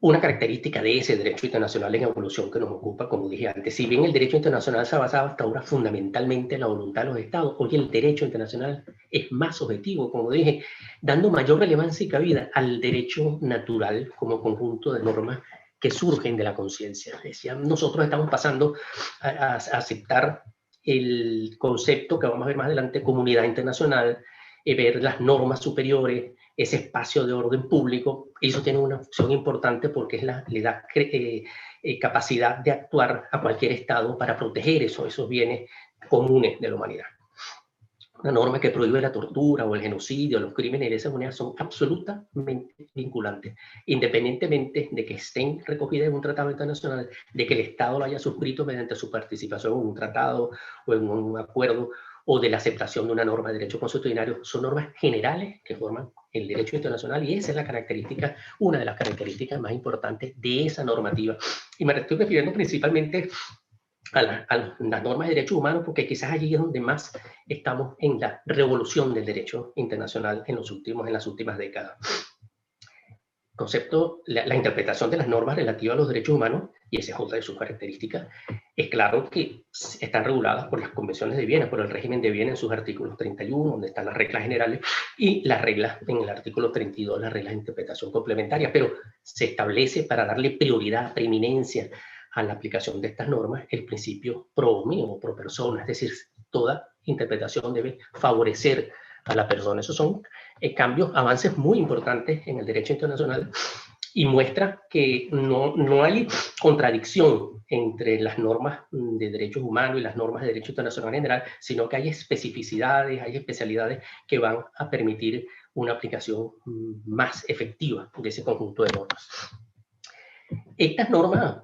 una característica de ese derecho internacional en evolución que nos ocupa, como dije antes. Si bien el derecho internacional se ha basado hasta ahora fundamentalmente en la voluntad de los estados, hoy el derecho internacional es más objetivo, como dije, dando mayor relevancia y cabida al derecho natural como conjunto de normas que surgen de la conciencia. Nosotros estamos pasando a aceptar el concepto que vamos a ver más adelante, comunidad internacional, ver las normas superiores, ese espacio de orden público. Eso tiene una función importante porque le da capacidad de actuar a cualquier estado para proteger esos bienes comunes de la humanidad. Una norma que prohíbe la tortura o el genocidio, los crímenes de lesa humanidad son absolutamente vinculantes, independientemente de que estén recogidas en un tratado internacional, de que el Estado lo haya suscrito mediante su participación en un tratado o en un acuerdo, o de la aceptación de una norma de derecho consuetudinario. Son normas generales que forman el derecho internacional y esa es la característica, una de las características más importantes de esa normativa. Y me estoy refiriendo principalmente a las normas de derechos humanos porque quizás allí es donde más estamos en la revolución del derecho internacional en las últimas décadas. Concepto, la interpretación de las normas relativas a los derechos humanos, y esa es otra de sus características, es claro que están reguladas por las convenciones de Viena, por el régimen de Viena en sus artículos 31, donde están las reglas generales, y las reglas en el artículo 32, las reglas de interpretación complementaria, pero se establece para darle prioridad, preeminencia a la aplicación de estas normas, el principio pro homo o pro persona, es decir, toda interpretación debe favorecer a la persona. Esos son cambios, avances muy importantes en el derecho internacional y muestra que no hay contradicción entre las normas de derechos humanos y las normas de derecho internacional en general, sino que hay especificidades, hay especialidades que van a permitir una aplicación más efectiva de ese conjunto de normas. Estas normas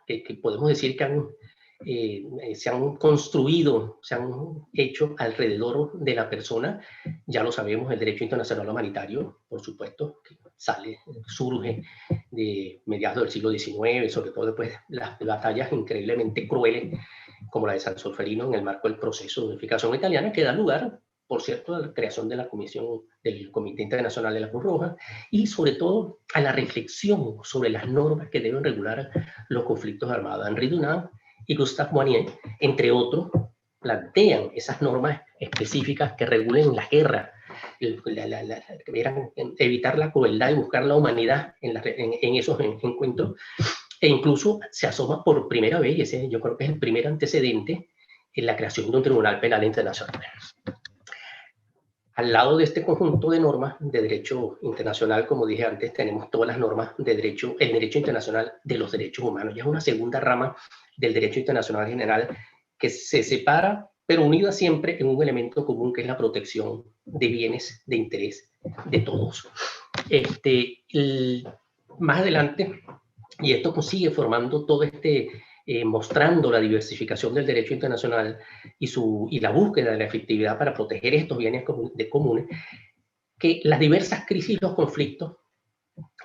que podemos decir que se han construido, se han hecho alrededor de la persona, ya lo sabemos, el derecho internacional humanitario, por supuesto, que surge de mediados del siglo XIX, sobre todo después de las batallas increíblemente crueles, como la de San Solferino en el marco del proceso de unificación italiana, que da lugar, por cierto, a la creación de la comisión del Comité Internacional de la Cruz Roja y sobre todo a la reflexión sobre las normas que deben regular los conflictos armados. Henri Dunant y Gustave Moynier, entre otros, plantean esas normas específicas que regulen la guerra, evitar la crueldad y buscar la humanidad en esos encuentros, e incluso se asoma por primera vez, y ese yo creo que es el primer antecedente, en la creación de un Tribunal Penal Internacional. Al lado de este conjunto de normas de derecho internacional, como dije antes, tenemos todas las normas de derecho, el derecho internacional de los derechos humanos. Ya es una segunda rama del derecho internacional general que se separa, pero unida siempre en un elemento común que es la protección de bienes de interés de todos. Más adelante, y esto sigue formando todo mostrando la diversificación del derecho internacional y la búsqueda de la efectividad para proteger estos bienes comunes, que las diversas crisis y los conflictos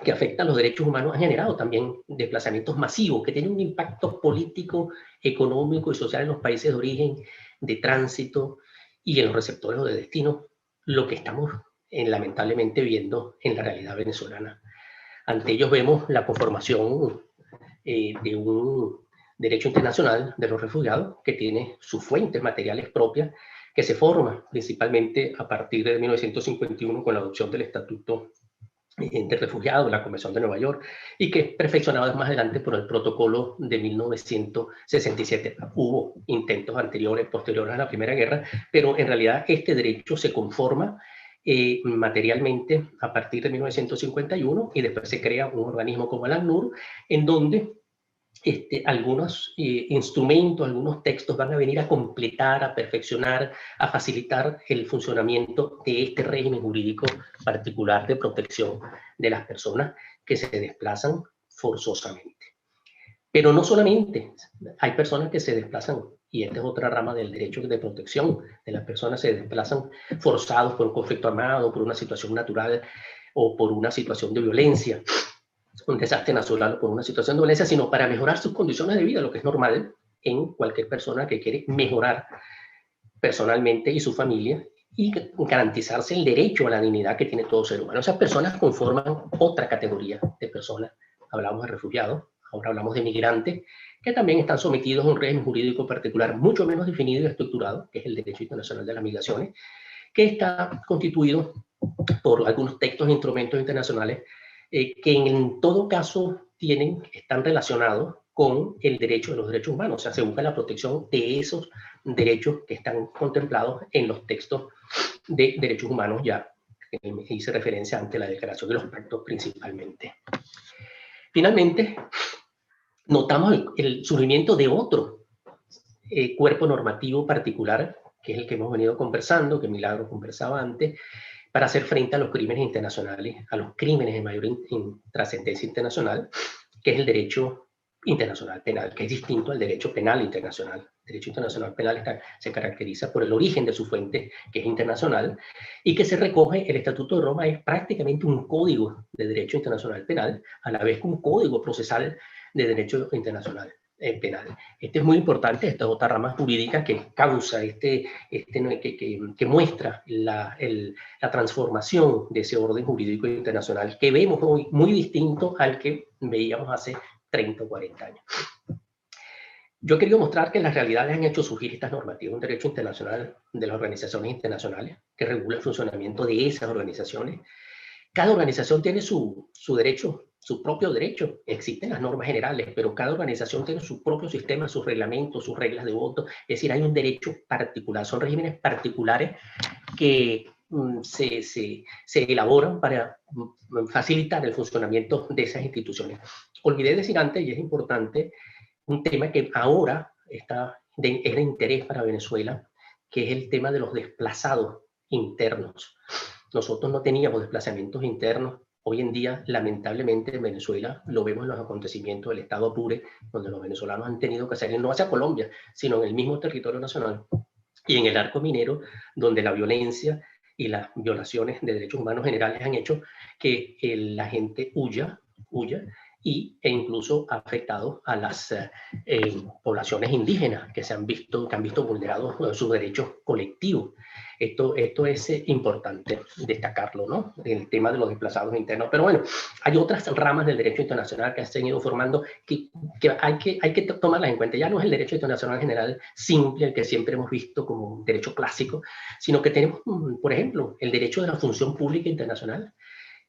que afectan los derechos humanos han generado también desplazamientos masivos que tienen un impacto político, económico y social en los países de origen, de tránsito y en los receptores de destino, lo que estamos lamentablemente viendo en la realidad venezolana. Ante ellos vemos la conformación de un derecho internacional de los refugiados que tiene sus fuentes materiales propias, que se forma principalmente a partir de 1951 con la adopción del Estatuto de Refugiados, la Convención de Nueva York, y que es perfeccionado más adelante por el Protocolo de 1967. Hubo intentos anteriores, posteriores a la Primera Guerra, pero en realidad este derecho se conforma materialmente a partir de 1951 y después se crea un organismo como el ACNUR, en donde algunos instrumentos, algunos textos van a venir a completar, a perfeccionar, a facilitar el funcionamiento de este régimen jurídico particular de protección de las personas que se desplazan forzosamente. Pero no solamente, hay personas que se desplazan, y esta es otra rama del derecho de protección de las personas, se desplazan forzados por un conflicto armado, por una situación natural o por una situación de violencia, un desastre natural o por una situación de violencia, sino para mejorar sus condiciones de vida, lo que es normal en cualquier persona que quiere mejorar personalmente y su familia y garantizarse el derecho a la dignidad que tiene todo ser humano. Esas personas conforman otra categoría de personas. Hablamos de refugiados, ahora hablamos de migrantes, que también están sometidos a un régimen jurídico particular mucho menos definido y estructurado, que es el derecho internacional de las migraciones, que está constituido por algunos textos e instrumentos internacionales que en todo caso están relacionados con el derecho de los derechos humanos. O sea, se busca la protección de esos derechos que están contemplados en los textos de derechos humanos, ya que hice referencia ante la Declaración de los Pactos principalmente. Finalmente, notamos el surgimiento de otro cuerpo normativo particular, que es el que hemos venido conversando, que Milagro conversaba antes, para hacer frente a los crímenes internacionales, a los crímenes de mayor trascendencia internacional, que es el derecho internacional penal, que es distinto al derecho penal internacional. El derecho internacional penal se caracteriza por el origen de su fuente, que es internacional, y que se recoge, el Estatuto de Roma es prácticamente un código de derecho internacional penal, a la vez que un código procesal de derecho internacional penal. Este es muy importante, esta es otra rama jurídica que causa, que muestra la transformación de ese orden jurídico internacional que vemos hoy muy distinto al que veíamos hace 30 o 40 años. Yo he querido mostrar que en la realidad les han hecho surgir estas normativas, un derecho internacional de las organizaciones internacionales que regula el funcionamiento de esas organizaciones. Cada organización tiene su derecho, su propio derecho. Existen las normas generales, pero cada organización tiene su propio sistema, sus reglamentos, sus reglas de voto. Es decir, hay un derecho particular, son regímenes particulares que se elaboran para facilitar el funcionamiento de esas instituciones. Olvidé decir antes, y es importante, un tema que ahora es de interés para Venezuela, que es el tema de los desplazados internos. Nosotros no teníamos desplazamientos internos. Hoy en día, lamentablemente, en Venezuela lo vemos en los acontecimientos del Estado Apure, donde los venezolanos han tenido que salir no hacia Colombia, sino en el mismo territorio nacional. Y en el arco minero, donde la violencia y las violaciones de derechos humanos generales han hecho que la gente huya e incluso ha afectado a las poblaciones indígenas que han visto vulnerados sus derechos colectivos. Esto es importante destacarlo, ¿no? El tema de los desplazados internos. Pero bueno, hay otras ramas del derecho internacional que se han ido formando que hay que tomarlas en cuenta. Ya no es el derecho internacional general simple, el que siempre hemos visto como un derecho clásico, sino que tenemos, por ejemplo, el derecho de la función pública internacional.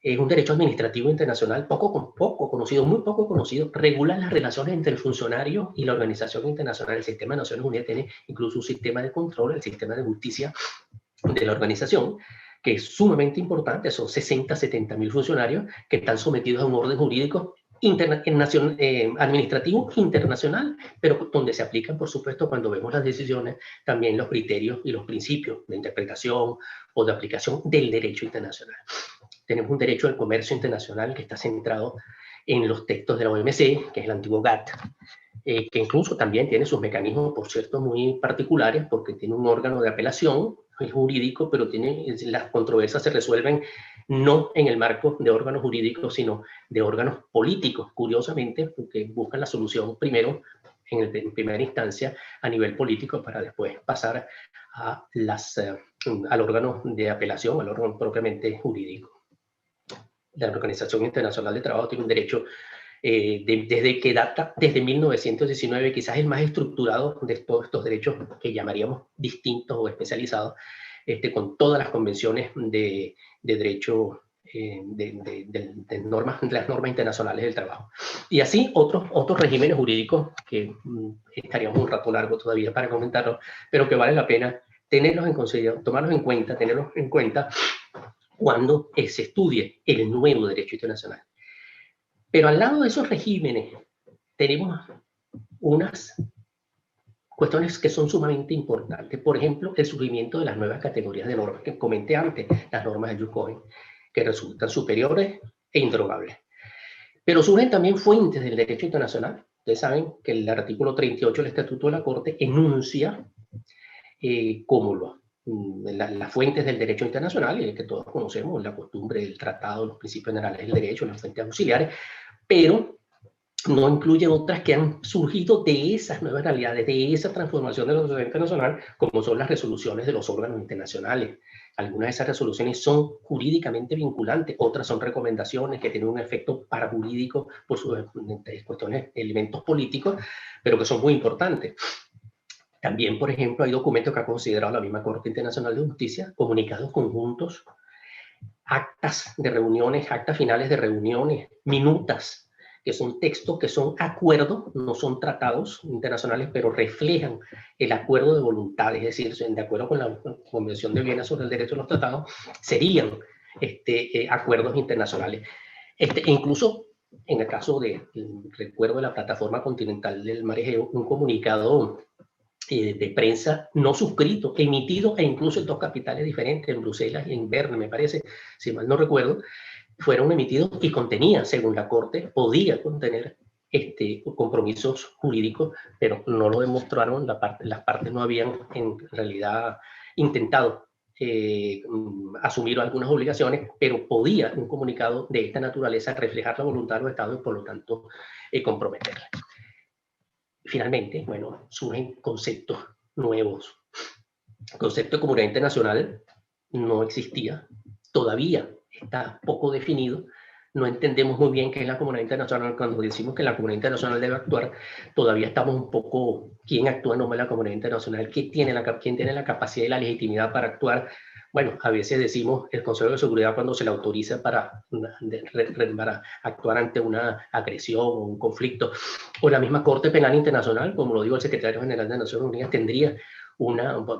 Es un derecho administrativo internacional muy poco conocido, regula las relaciones entre el funcionario y la organización internacional. El sistema de Naciones Unidas tiene incluso un sistema de control, el sistema de justicia de la organización, que es sumamente importante. Son 60-70 mil funcionarios que están sometidos a un orden jurídico administrativo internacional, pero donde se aplican, por supuesto, cuando vemos las decisiones, también los criterios y los principios de interpretación o de aplicación del derecho internacional. Tenemos un derecho al comercio internacional que está centrado en los textos de la OMC, que es el antiguo GATT, que incluso también tiene sus mecanismos, por cierto, muy particulares, porque tiene un órgano de apelación, es jurídico, pero las controversias se resuelven no en el marco de órganos jurídicos, sino de órganos políticos, curiosamente, porque buscan la solución primero, en primera instancia, a nivel político, para después pasar al órgano de apelación, al órgano propiamente jurídico. La Organización Internacional de Trabajo tiene un derecho desde que data desde 1919, quizás el más estructurado de todos estos derechos que llamaríamos distintos o especializados, con todas las convenciones de derecho, de las normas internacionales del trabajo. Y así otros regímenes jurídicos que estaríamos un rato largo todavía para comentarlos, pero que vale la pena tenerlos en consideración, tenerlos en cuenta cuando se estudie el nuevo derecho internacional. Pero al lado de esos regímenes tenemos unas cuestiones que son sumamente importantes. Por ejemplo, el surgimiento de las nuevas categorías de normas que comenté antes, las normas de Jus-Cohen, que resultan superiores e indrogables. Pero surgen también fuentes del derecho internacional. Ustedes saben que el artículo 38 del Estatuto de la Corte enuncia cómo las fuentes del derecho internacional, y el que todos conocemos, la costumbre, el tratado, los principios generales del derecho, las fuentes auxiliares, pero no incluye otras que han surgido de esas nuevas realidades, de esa transformación de la sociedad internacional, como son las resoluciones de los órganos internacionales. Algunas de esas resoluciones son jurídicamente vinculantes, otras son recomendaciones que tienen un efecto parajurídico por sus cuestiones, elementos políticos, pero que son muy importantes. También, por ejemplo, hay documentos que ha considerado la misma Corte Internacional de Justicia, comunicados conjuntos, actas de reuniones, actas finales de reuniones, minutas, que son textos que son acuerdos, no son tratados internacionales, pero reflejan el acuerdo de voluntad, es decir, de acuerdo con la Convención de Viena sobre el Derecho de los Tratados, serían acuerdos internacionales. Incluso en el caso del recuerdo de la Plataforma Continental del Mar Egeo, un comunicado de prensa no suscrito, emitido e incluso en dos capitales diferentes, en Bruselas y en Berna, me parece, si mal no recuerdo, fueron emitidos y contenía, según la Corte, podía contener compromisos jurídicos, pero no lo demostraron, las partes no habían en realidad intentado asumir algunas obligaciones, pero podía un comunicado de esta naturaleza reflejar la voluntad de los Estados y por lo tanto comprometerla. Finalmente, bueno, surgen conceptos nuevos. El concepto de comunidad internacional no existía, todavía está poco definido, no entendemos muy bien qué es la comunidad internacional. Cuando decimos que la comunidad internacional debe actuar, todavía estamos un poco, ¿quién actúa en nombre de la comunidad internacional? ¿Quién tiene la capacidad y la legitimidad para actuar? Bueno, a veces decimos el Consejo de Seguridad cuando se le autoriza para actuar ante una agresión o un conflicto, o la misma Corte Penal Internacional, como lo dijo el secretario general de Naciones Unidas,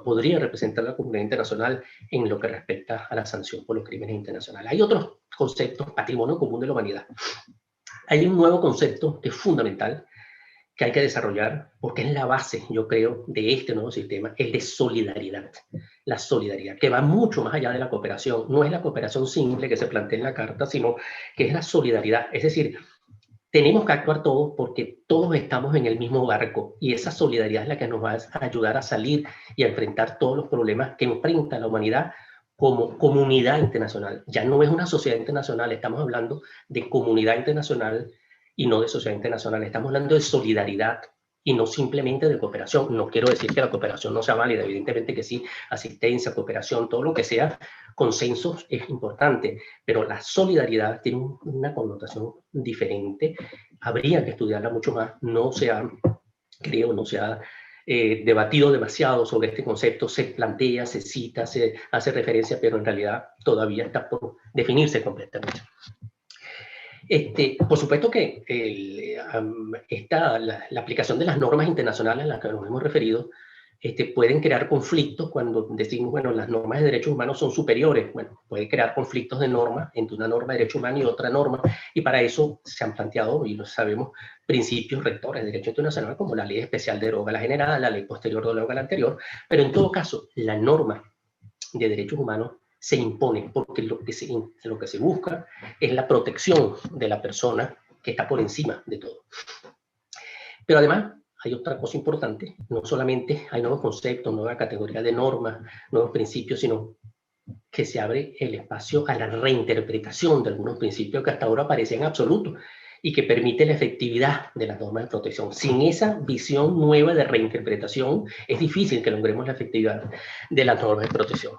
podría representar a la comunidad internacional en lo que respecta a la sanción por los crímenes internacionales. Hay otros conceptos, patrimonio común de la humanidad. Hay un nuevo concepto que es fundamental, que hay que desarrollar, porque es la base, yo creo, de este nuevo sistema, el de solidaridad. La solidaridad, que va mucho más allá de la cooperación. No es la cooperación simple que se plantea en la Carta, sino que es la solidaridad. Es decir, tenemos que actuar todos porque todos estamos en el mismo barco y esa solidaridad es la que nos va a ayudar a salir y a enfrentar todos los problemas que enfrenta la humanidad como comunidad internacional. Ya no es una sociedad internacional, estamos hablando de comunidad internacional y no de sociedad internacional. Estamos hablando de solidaridad y no simplemente de cooperación. No quiero decir que la cooperación no sea válida, evidentemente que sí, asistencia, cooperación, todo lo que sea, consensos es importante, pero la solidaridad tiene una connotación diferente. Habría que estudiarla mucho más. No se ha debatido demasiado sobre este concepto, se plantea, se cita, se hace referencia, pero en realidad todavía está por definirse completamente. Por supuesto que la aplicación de las normas internacionales a las que nos hemos referido pueden crear conflictos cuando decimos, bueno, las normas de derechos humanos son superiores. Bueno, puede crear conflictos de normas entre una norma de derechos humanos y otra norma, y para eso se han planteado, y lo sabemos, principios rectores de derecho internacional, como la ley especial deroga la general, la ley posterior deroga la anterior, pero en todo caso, la norma de derechos humanos se impone porque lo que se busca es la protección de la persona que está por encima de todo. Pero además hay otra cosa importante, no solamente hay nuevos conceptos, nueva categoría de normas, nuevos principios, sino que se abre el espacio a la reinterpretación de algunos principios que hasta ahora parecían absolutos y que permite la efectividad de las normas de protección. Sin esa visión nueva de reinterpretación, es difícil que logremos la efectividad de las normas de protección.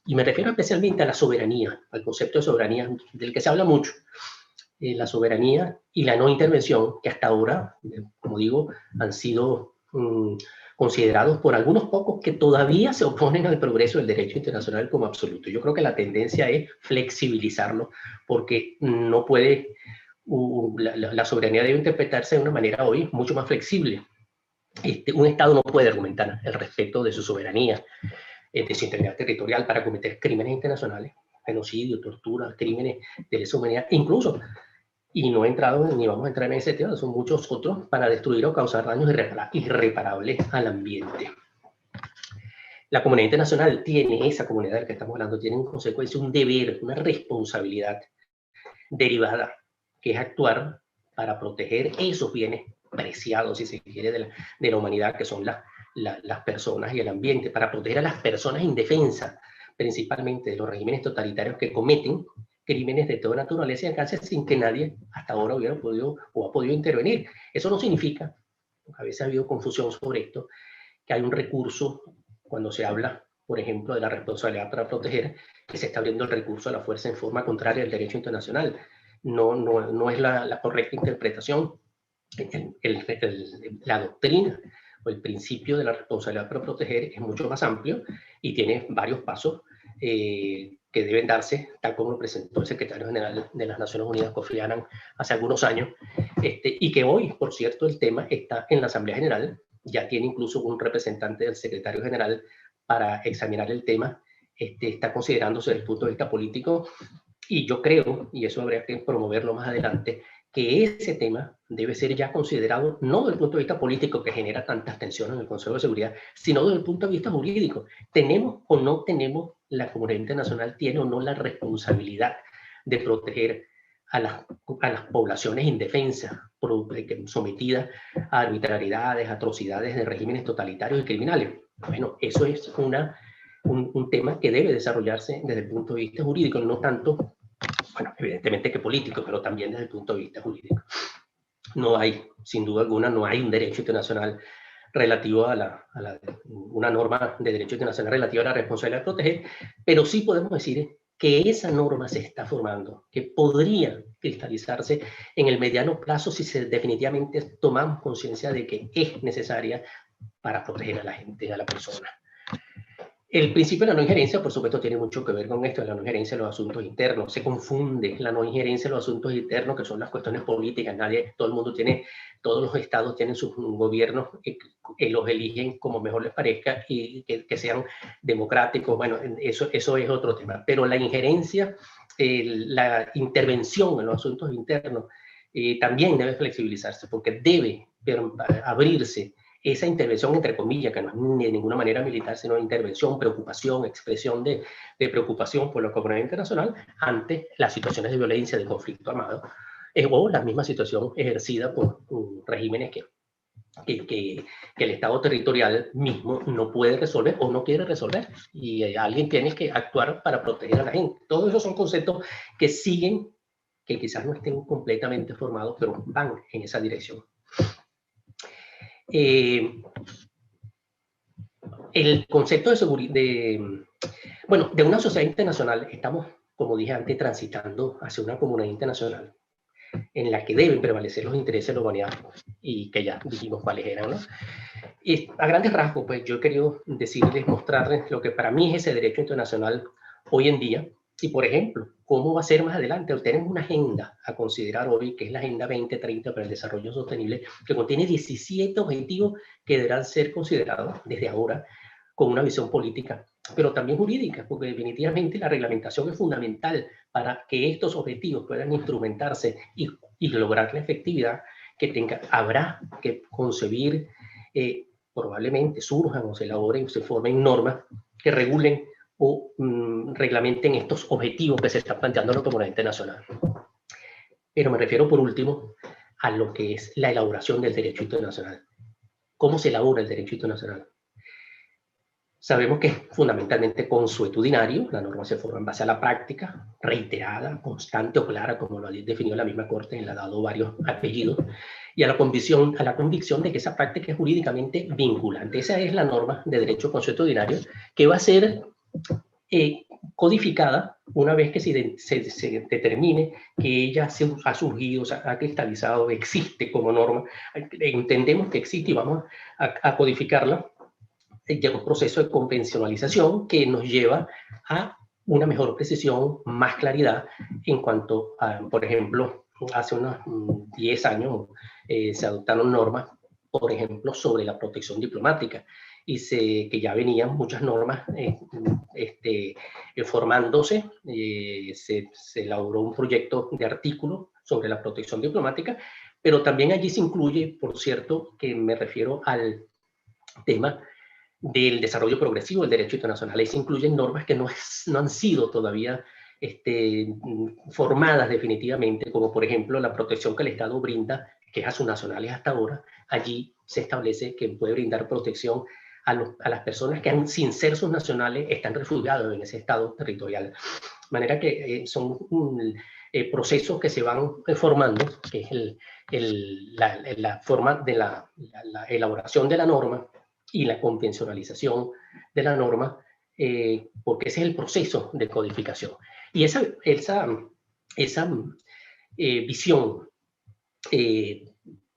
Y me refiero especialmente a la soberanía, al concepto de soberanía, del que se habla mucho. La soberanía y la no intervención, que hasta ahora, como digo, han sido considerados por algunos pocos que todavía se oponen al progreso del derecho internacional como absoluto. Yo creo que la tendencia es flexibilizarlo, porque no puede, la soberanía debe interpretarse de una manera hoy mucho más flexible. Un Estado no puede argumentar el respeto de su soberanía, de su integridad territorial para cometer crímenes internacionales, genocidio, tortura, crímenes de lesa humanidad, incluso, y no he entrado ni vamos a entrar en ese tema, son muchos otros, para destruir o causar daños irreparables al ambiente. La comunidad internacional tiene, esa comunidad de la que estamos hablando, tiene en consecuencia un deber, una responsabilidad derivada, que es actuar para proteger esos bienes preciados, si se quiere, de la humanidad, que son las personas y el ambiente, para proteger a las personas indefensas, principalmente de los regímenes totalitarios que cometen crímenes de toda naturaleza y alcance sin que nadie hasta ahora hubiera podido o ha podido intervenir. Eso no significa, porque a veces ha habido confusión sobre esto, que hay un recurso cuando se habla, por ejemplo, de la responsabilidad para proteger, que se está abriendo el recurso a la fuerza en forma contraria al derecho internacional. No es la correcta interpretación. La doctrina o el principio de la responsabilidad para proteger es mucho más amplio y tiene varios pasos que deben darse, tal como lo presentó el secretario general de las Naciones Unidas, Kofi Annan, hace algunos años, y que hoy, por cierto, el tema está en la Asamblea General, ya tiene incluso un representante del secretario general para examinar el tema, está considerándose desde el punto de vista político, y yo creo, y eso habría que promoverlo más adelante, que ese tema debe ser ya considerado no desde el punto de vista político que genera tantas tensiones en el Consejo de Seguridad, sino desde el punto de vista jurídico. ¿Tenemos o no tenemos, la comunidad internacional tiene o no la responsabilidad de proteger a las poblaciones indefensas, sometidas a arbitrariedades, atrocidades de regímenes totalitarios y criminales? Bueno, eso es un tema que debe desarrollarse desde el punto de vista jurídico, no tanto, bueno, evidentemente que político, pero también desde el punto de vista jurídico. No hay, sin duda alguna, no hay un derecho internacional relativo a una norma de derecho internacional relativa a la responsabilidad de proteger, pero sí podemos decir que esa norma se está formando, que podría cristalizarse en el mediano plazo si definitivamente tomamos conciencia de que es necesaria para proteger a la gente, a la persona. El principio de la no injerencia, por supuesto, tiene mucho que ver con esto, la no injerencia en los asuntos internos. Se confunde la no injerencia en los asuntos internos, que son las cuestiones políticas. Todos los estados tienen sus gobiernos, los eligen como mejor les parezca y que sean democráticos. Bueno, eso es otro tema. Pero la injerencia, la intervención en los asuntos internos, también debe flexibilizarse, porque debe abrirse esa intervención, entre comillas, que no es ni de ninguna manera militar, sino intervención, preocupación, expresión de preocupación por la comunidad internacional ante las situaciones de violencia, de conflicto armado, o la misma situación ejercida por regímenes que el Estado territorial mismo no puede resolver o no quiere resolver, y alguien tiene que actuar para proteger a la gente. Todos esos son conceptos que siguen, que quizás no estén completamente formados, pero van en esa dirección. El concepto de seguridad, de una sociedad internacional, estamos, como dije antes, transitando hacia una comunidad internacional en la que deben prevalecer los intereses de la humanidad, y que ya dijimos cuáles eran, ¿no? Y a grandes rasgos, pues yo he querido decirles, mostrarles lo que para mí es ese derecho internacional hoy en día, y por ejemplo, cómo va a ser más adelante. Tenemos una agenda a considerar hoy, que es la Agenda 2030 para el Desarrollo Sostenible, que contiene 17 objetivos que deberán ser considerados desde ahora con una visión política, pero también jurídica, porque definitivamente la reglamentación es fundamental para que estos objetivos puedan instrumentarse y lograr la efectividad que habrá que concebir, probablemente surjan o se elaboren o se formen normas que regulen o reglamenten estos objetivos que se están planteando en la comunidad internacional. Pero me refiero, por último, a lo que es la elaboración del derecho internacional. ¿Cómo se elabora el derecho internacional? Sabemos que es fundamentalmente consuetudinario, la norma se forma en base a la práctica, reiterada, constante o clara, como lo ha definido la misma Corte, le ha dado varios apellidos, y a la convicción de que esa práctica es jurídicamente vinculante. Esa es la norma de derecho consuetudinario, que va a ser codificada una vez que se determine que ella ha surgido, ha cristalizado, existe como norma. Entendemos que existe y vamos a codificarla. Llega un proceso de convencionalización que nos lleva a una mejor precisión, más claridad en cuanto a, por ejemplo, hace unos 10 años se adoptaron normas, por ejemplo, sobre la protección diplomática, y que ya venían muchas normas formándose. Se elaboró un proyecto de artículo sobre la protección diplomática, pero también allí se incluye, por cierto, que me refiero al tema del desarrollo progresivo del derecho internacional. Ahí se incluyen normas que no han sido todavía formadas definitivamente, como por ejemplo la protección que el Estado brinda, que es a sus nacionales hasta ahora. Allí se establece que puede brindar protección a las personas que sin ser sus nacionales están refugiados en ese estado territorial. De manera que son procesos que se van formando, que es la forma de la elaboración de la norma y la convencionalización de la norma, porque ese es el proceso de codificación. Y esa visión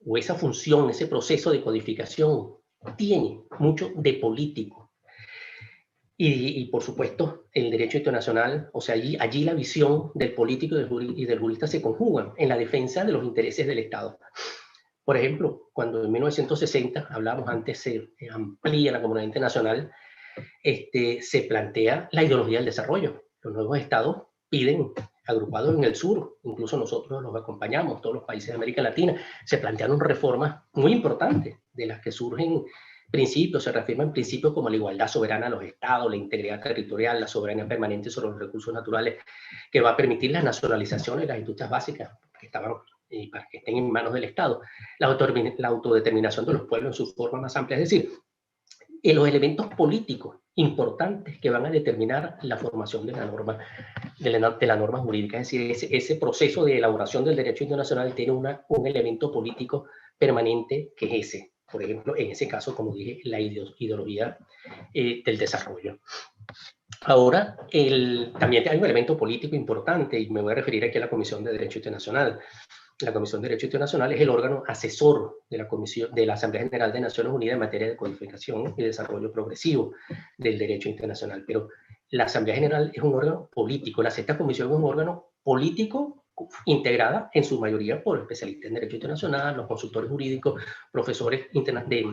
o esa función, ese proceso de codificación tiene mucho de político. Y por supuesto, el derecho internacional, o sea, allí la visión del político y del jurista se conjugan en la defensa de los intereses del Estado. Por ejemplo, cuando en 1960, hablábamos antes, se amplía la comunidad internacional, se plantea la ideología del desarrollo. Los nuevos estados piden, agrupados en el sur, incluso nosotros los acompañamos, todos los países de América Latina, se plantearon reformas muy importantes, de las que surgen principios, se reafirman principios como la igualdad soberana de los estados, la integridad territorial, la soberanía permanente sobre los recursos naturales, que va a permitir las nacionalizaciones de las industrias básicas que estaban para que estén en manos del Estado, la autodeterminación de los pueblos en su forma más amplia, es decir, los elementos políticos importantes que van a determinar la formación de la norma jurídica. Es decir, ese proceso de elaboración del derecho internacional tiene un elemento político permanente que es ese. Por ejemplo, en ese caso, como dije, la ideología del desarrollo. Ahora, también hay un elemento político importante, y me voy a referir aquí a la Comisión de Derecho Internacional. La Comisión de Derecho Internacional es el órgano asesor de la Asamblea General de Naciones Unidas en materia de codificación y desarrollo progresivo del derecho internacional. Pero la Asamblea General es un órgano político. La Sexta Comisión es un órgano político integrada en su mayoría por especialistas en derecho internacional, los consultores jurídicos, profesores,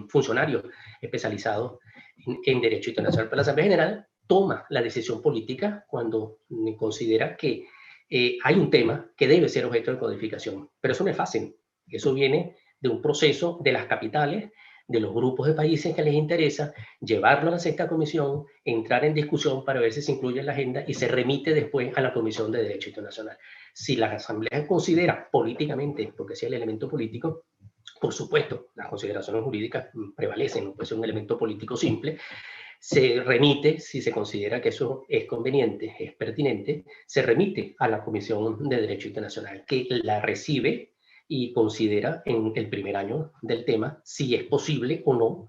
funcionarios especializados en derecho internacional. Pero la Asamblea General toma la decisión política cuando considera que hay un tema que debe ser objeto de codificación, pero eso no es fácil. Eso viene de un proceso de las capitales, de los grupos de países que les interesa, llevarlo a la Sexta Comisión, entrar en discusión para ver si se incluye en la agenda y se remite después a la Comisión de Derecho Internacional. Si la Asamblea considera políticamente, porque sea el elemento político, por supuesto, las consideraciones jurídicas prevalecen, no puede ser un elemento político simple, se remite, si se considera que eso es conveniente, es pertinente, se remite a la Comisión de Derecho Internacional, que la recibe y considera en el primer año del tema si es posible o no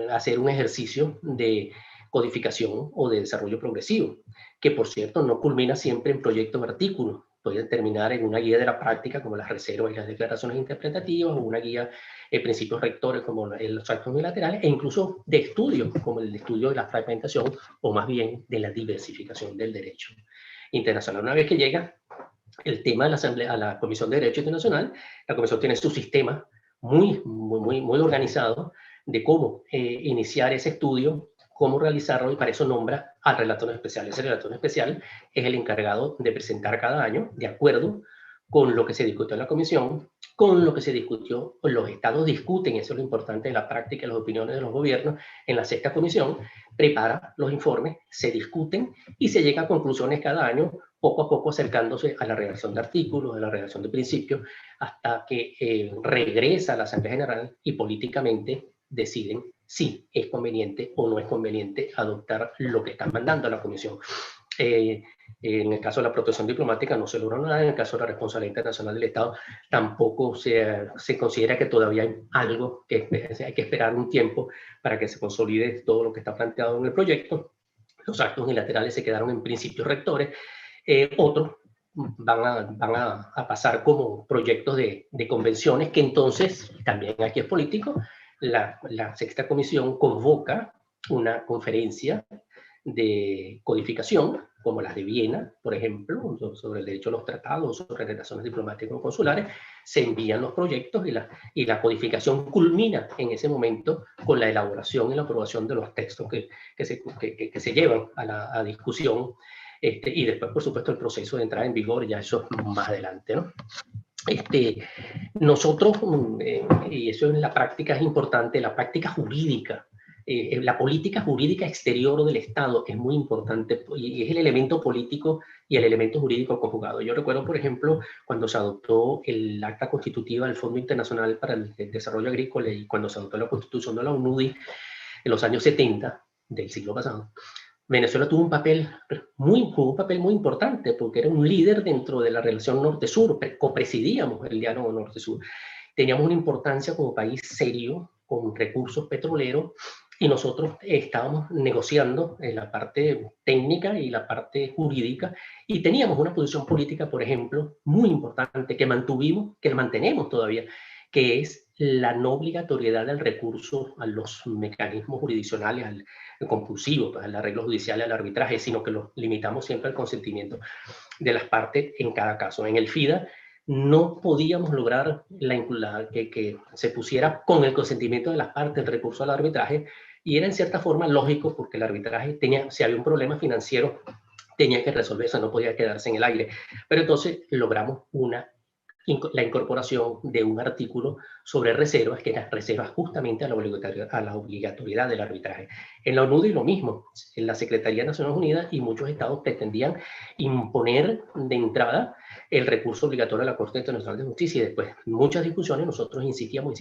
hacer un ejercicio de codificación o de desarrollo progresivo, que por cierto no culmina siempre en proyectos de artículos, puede terminar en una guía de la práctica como las reservas y las declaraciones interpretativas, o una guía de principios rectores como los actos unilaterales, e incluso de estudios como el estudio de la fragmentación, o más bien de la diversificación del derecho internacional. Una vez que llega el tema de la Asamblea, a la Comisión de Derecho Internacional, la Comisión tiene su sistema muy organizado de cómo iniciar ese estudio, cómo realizarlo, y para eso nombra al relator especial. Ese relator especial es el encargado de presentar cada año, de acuerdo con lo que se discutió en la comisión, con lo que se discutió, los estados discuten, eso es lo importante de la práctica, las opiniones de los gobiernos, en la Sexta Comisión, prepara los informes, se discuten y se llega a conclusiones cada año, poco a poco acercándose a la redacción de artículos, a la redacción de principios, hasta que regresa a la Asamblea General y políticamente deciden si es conveniente o no es conveniente adoptar lo que están mandando a la comisión. En el caso de la protección diplomática no se logró nada, en el caso de la responsabilidad internacional del Estado tampoco se considera que todavía hay algo que hay que esperar un tiempo para que se consolide todo lo que está planteado en el proyecto. Los actos unilaterales se quedaron en principios rectores, otros van a pasar como proyectos de convenciones, que entonces, también aquí es político, la Sexta Comisión convoca una conferencia de codificación, como las de Viena, por ejemplo, sobre el derecho a los tratados, sobre relaciones diplomáticas o consulares, se envían los proyectos y la codificación culmina en ese momento con la elaboración y la aprobación de los textos que se llevan a la discusión, y después, por supuesto, el proceso de entrada en vigor, ya eso más adelante, ¿no? Nosotros, y eso en la práctica es importante, la práctica jurídica, la política jurídica exterior del Estado es muy importante, y es el elemento político y el elemento jurídico conjugado. Yo recuerdo, por ejemplo, cuando se adoptó el acta constitutiva del Fondo Internacional para el Desarrollo Agrícola, y cuando se adoptó la Constitución de la UNUDI, en los años 70 del siglo pasado, Venezuela tuvo jugó un papel muy importante porque era un líder dentro de la relación norte-sur, copresidíamos el diálogo norte-sur. Teníamos una importancia como país serio, con recursos petroleros, y nosotros estábamos negociando en la parte técnica y la parte jurídica, y teníamos una posición política, por ejemplo, muy importante que mantuvimos, que mantenemos todavía, que es la no obligatoriedad del recurso a los mecanismos jurisdiccionales, al compulsivo, pues, al arreglo judicial, al arbitraje, sino que lo limitamos siempre al consentimiento de las partes en cada caso. En el FIDA no podíamos lograr que se pusiera con el consentimiento de las partes el recurso al arbitraje, y era en cierta forma lógico porque el arbitraje si había un problema financiero, tenía que resolverse, no podía quedarse en el aire. Pero entonces logramos la incorporación de un artículo sobre reservas, que eran reservas justamente a la obligatoriedad del arbitraje. En la ONU lo mismo, en la Secretaría de Naciones Unidas y muchos estados pretendían imponer de entrada el recurso obligatorio a la Corte Internacional de Justicia, y después muchas discusiones nosotros insistíamos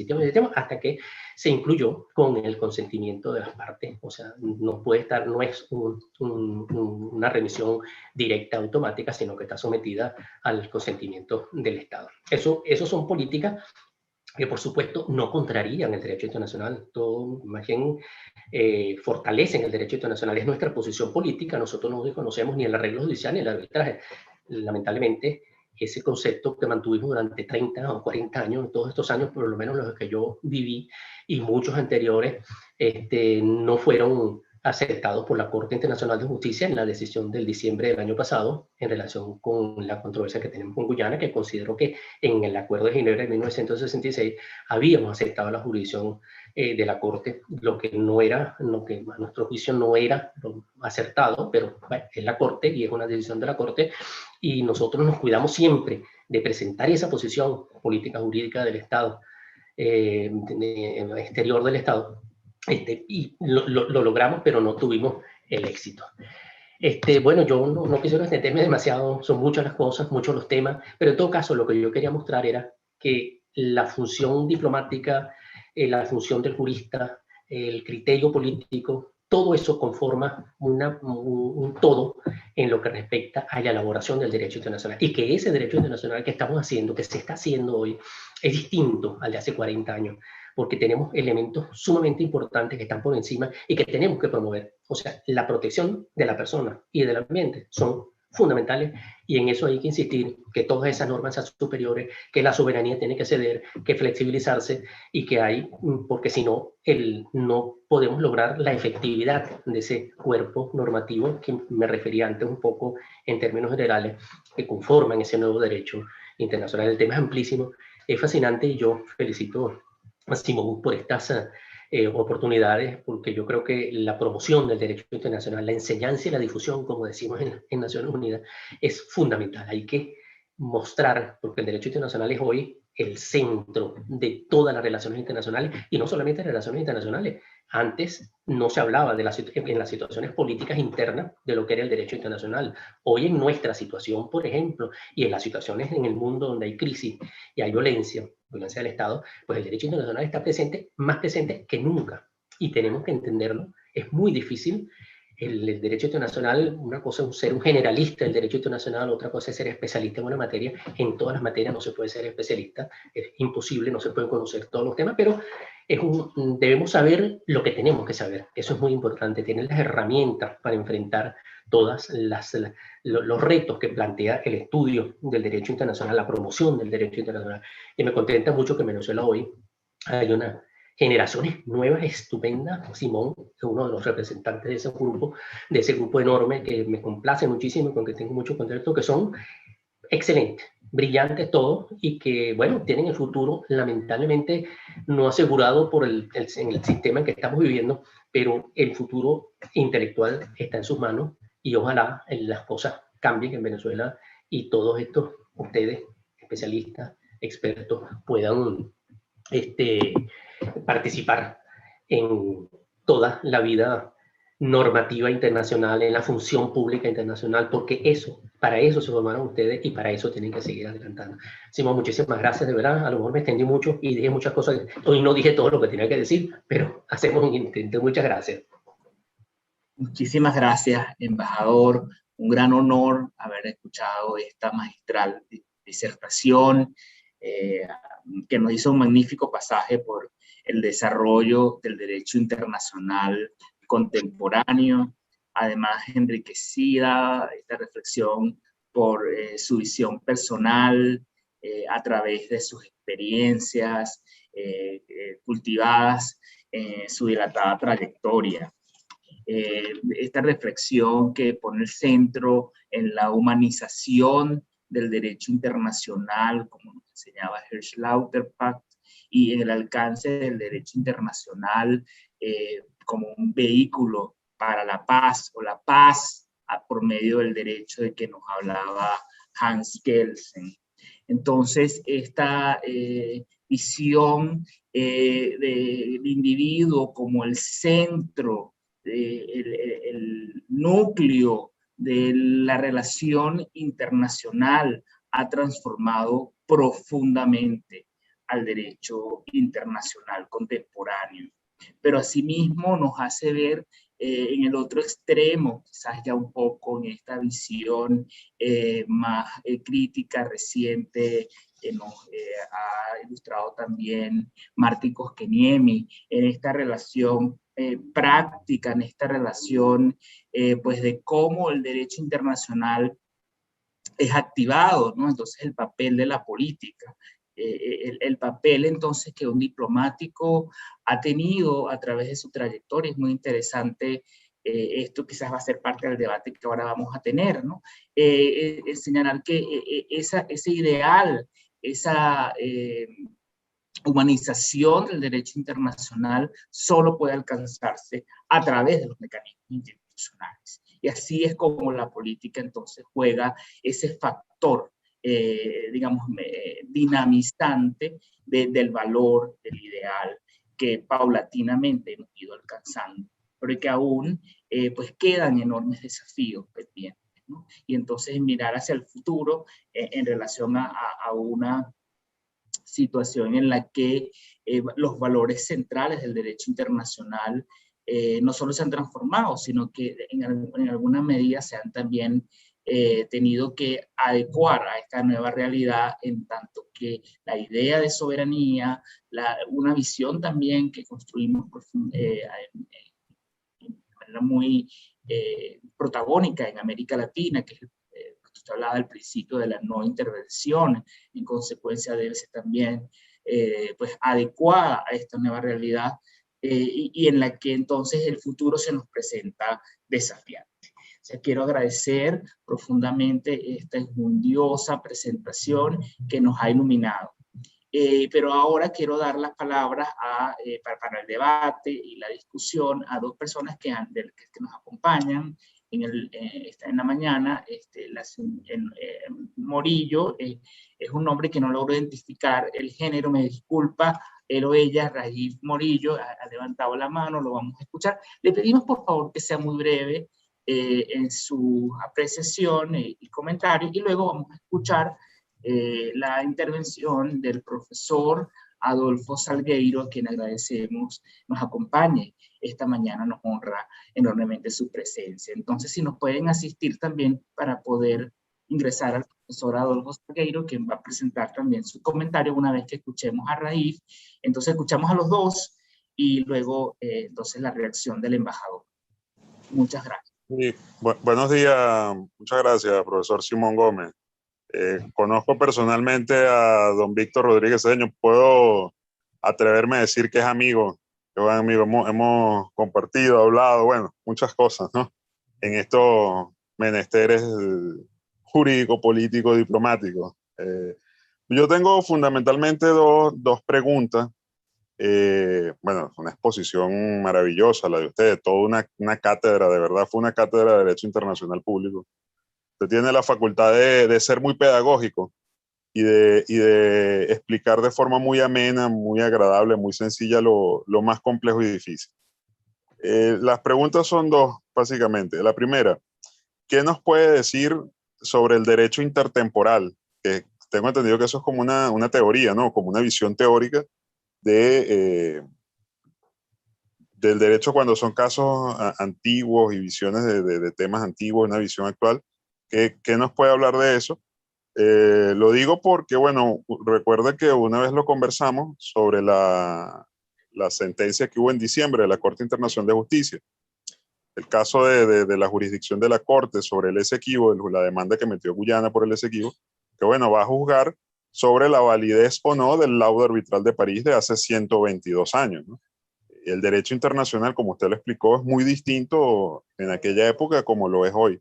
hasta que se incluyó con el consentimiento de las partes. O sea, no es una remisión directa automática, sino que está sometida al consentimiento del Estado. Eso son políticas que por supuesto no contrarían el derecho internacional, todo más bien fortalecen el derecho internacional. Es nuestra posición política, nosotros no desconocemos ni el arreglo judicial ni el arbitraje. Lamentablemente, ese concepto que mantuvimos durante 30 o 40 años, todos estos años, por lo menos los que yo viví, y muchos anteriores, no fueron aceptados por la Corte Internacional de Justicia en la decisión del diciembre del año pasado en relación con la controversia que tenemos con Guyana, que consideró que en el Acuerdo de Ginebra de 1966 habíamos aceptado la jurisdicción de la Corte, lo que a nuestro juicio no era acertado, pero bueno, es la Corte y es una decisión de la Corte, y nosotros nos cuidamos siempre de presentar esa posición política jurídica del Estado, exterior del Estado, y lo logramos, pero no tuvimos el éxito. Bueno, yo no quisiera extenderme demasiado, son muchas las cosas, muchos los temas, pero en todo caso lo que yo quería mostrar era que la función diplomática, la función del jurista, el criterio político, todo eso conforma un todo en lo que respecta a la elaboración del derecho internacional, y que ese derecho internacional que estamos haciendo, que se está haciendo hoy, es distinto al de hace 40 años, porque tenemos elementos sumamente importantes que están por encima y que tenemos que promover. O sea, la protección de la persona y del ambiente son fundamentales, y en eso hay que insistir, que todas esas normas sean superiores, que la soberanía tiene que ceder, que flexibilizarse, y que porque si no, no podemos lograr la efectividad de ese cuerpo normativo que me refería antes un poco en términos generales, que conforman ese nuevo derecho internacional. El tema es amplísimo, es fascinante, y yo felicito a Simón por estas oportunidades, porque yo creo que la promoción del derecho internacional, la enseñanza y la difusión, como decimos en Naciones Unidas, es fundamental. Hay que mostrar, porque el derecho internacional es hoy el centro de todas las relaciones internacionales, y no solamente relaciones internacionales. Antes no se hablaba en las situaciones políticas internas de lo que era el derecho internacional. Hoy, en nuestra situación, por ejemplo, y en las situaciones en el mundo donde hay crisis y hay violencia del Estado, pues el derecho internacional está presente, más presente que nunca, y tenemos que entenderlo. Es muy difícil. El derecho internacional, una cosa es ser un generalista del derecho internacional, otra cosa es ser especialista en una materia. En todas las materias no se puede ser especialista, es imposible, no se pueden conocer todos los temas, pero debemos saber lo que tenemos que saber. Eso es muy importante, tener las herramientas para enfrentar todos los retos que plantea el estudio del derecho internacional, la promoción del derecho internacional. Y me contenta mucho que en Venezuela hoy hay una generaciones nuevas, estupendas. Simón es uno de los representantes de ese grupo enorme, que me complace muchísimo, con que tengo mucho contacto, que son excelentes, brillantes todos, y que, bueno, tienen el futuro lamentablemente no asegurado en el sistema en que estamos viviendo, pero el futuro intelectual está en sus manos, y ojalá las cosas cambien en Venezuela, y todos estos, ustedes, especialistas, expertos, puedan participar en toda la vida normativa internacional, en la función pública internacional, porque para eso se formaron ustedes y para eso tienen que seguir adelantando. Simón, muchísimas gracias, de verdad. A lo mejor me extendí mucho y dije muchas cosas. Hoy no dije todo lo que tenía que decir, pero hacemos un intento. Muchas gracias. Muchísimas gracias, embajador. Un gran honor haber escuchado esta magistral disertación que nos hizo un magnífico pasaje por el desarrollo del derecho internacional contemporáneo, además enriquecida esta reflexión por su visión personal a través de sus experiencias cultivadas en su dilatada trayectoria. Esta reflexión que pone el centro en la humanización del derecho internacional, como nos enseñaba Hersch-Lauterpacht, y en el alcance del derecho internacional como un vehículo para la paz, o la paz por medio del derecho de que nos hablaba Hans Kelsen. Entonces, esta visión del individuo como el centro, el núcleo de la relación internacional ha transformado profundamente al derecho internacional contemporáneo. Pero asimismo nos hace ver en el otro extremo, quizás ya un poco en esta visión más crítica, reciente, que nos ha ilustrado también Martí Koskeniemi, en esta relación práctica, en esta relación pues de cómo el derecho internacional es activado, ¿no? Entonces el papel de la política, el papel entonces que un diplomático ha tenido a través de su trayectoria es muy interesante. Esto quizás va a ser parte del debate que ahora vamos a tener, ¿no? Señalar que ese ideal, esa humanización del derecho internacional solo puede alcanzarse a través de los mecanismos institucionales. Y así es como la política entonces juega ese factor, digamos, dinamizante del valor, del ideal, que paulatinamente hemos ido alcanzando, pero que aún pues quedan enormes desafíos pendientes, ¿no? Y entonces mirar hacia el futuro en relación a una situación en la que los valores centrales del derecho internacional no solo se han transformado, sino que en alguna medida se han también tenido que adecuar a esta nueva realidad, en tanto que la idea de soberanía, una visión también que construimos de manera muy protagónica en América Latina, que es usted hablaba del principio de la no intervención, en consecuencia debe ser también pues adecuada a esta nueva realidad y en la que entonces el futuro se nos presenta desafiante. O sea, quiero agradecer profundamente esta enjundiosa presentación que nos ha iluminado. Pero ahora quiero dar las palabras para el debate y la discusión a dos personas que nos acompañan en la mañana. Morillo es un nombre que no logro identificar el género, me disculpa, él o ella, Rajiv Morillo, ha levantado la mano, lo vamos a escuchar. Le pedimos por favor que sea muy breve en su apreciación y comentario, y luego vamos a escuchar la intervención del profesor Adolfo Salgueiro, a quien agradecemos nos acompañe esta mañana, nos honra enormemente su presencia. Entonces, si nos pueden asistir también para poder ingresar al profesor Adolfo Salgueiro, quien va a presentar también su comentario una vez que escuchemos a Raif. Entonces, escuchamos a los dos y luego, entonces, la reacción del embajador. Muchas gracias. Sí, buenos días, muchas gracias, profesor Simón Gómez. Conozco personalmente a don Víctor Rodríguez Cedeño, puedo atreverme a decir que es amigo, que buen amigo, hemos compartido, hablado, bueno, muchas cosas, ¿no? En estos menesteres jurídico, político, diplomático. Yo tengo fundamentalmente dos preguntas. Bueno, una exposición maravillosa la de ustedes, toda una cátedra, de verdad, fue una cátedra de Derecho Internacional Público. Usted tiene la facultad de ser muy pedagógico y de explicar de forma muy amena, muy agradable, muy sencilla lo más complejo y difícil. Las preguntas son dos, básicamente. La primera, ¿qué nos puede decir sobre el derecho intertemporal? Que tengo entendido que eso es como una teoría, ¿no? Como una visión teórica del derecho cuando son casos antiguos y visiones de temas antiguos, una visión actual. ¿Qué nos puede hablar de eso? Lo digo porque, bueno, recuerda que una vez lo conversamos sobre la sentencia que hubo en diciembre de la Corte Internacional de Justicia, el caso de la jurisdicción de la Corte sobre el Esequibo, la demanda que metió Guyana por el Esequibo, que, bueno, va a juzgar sobre la validez o no del laudo arbitral de París de hace 122 años, ¿no? El derecho internacional, como usted lo explicó, es muy distinto en aquella época como lo es hoy.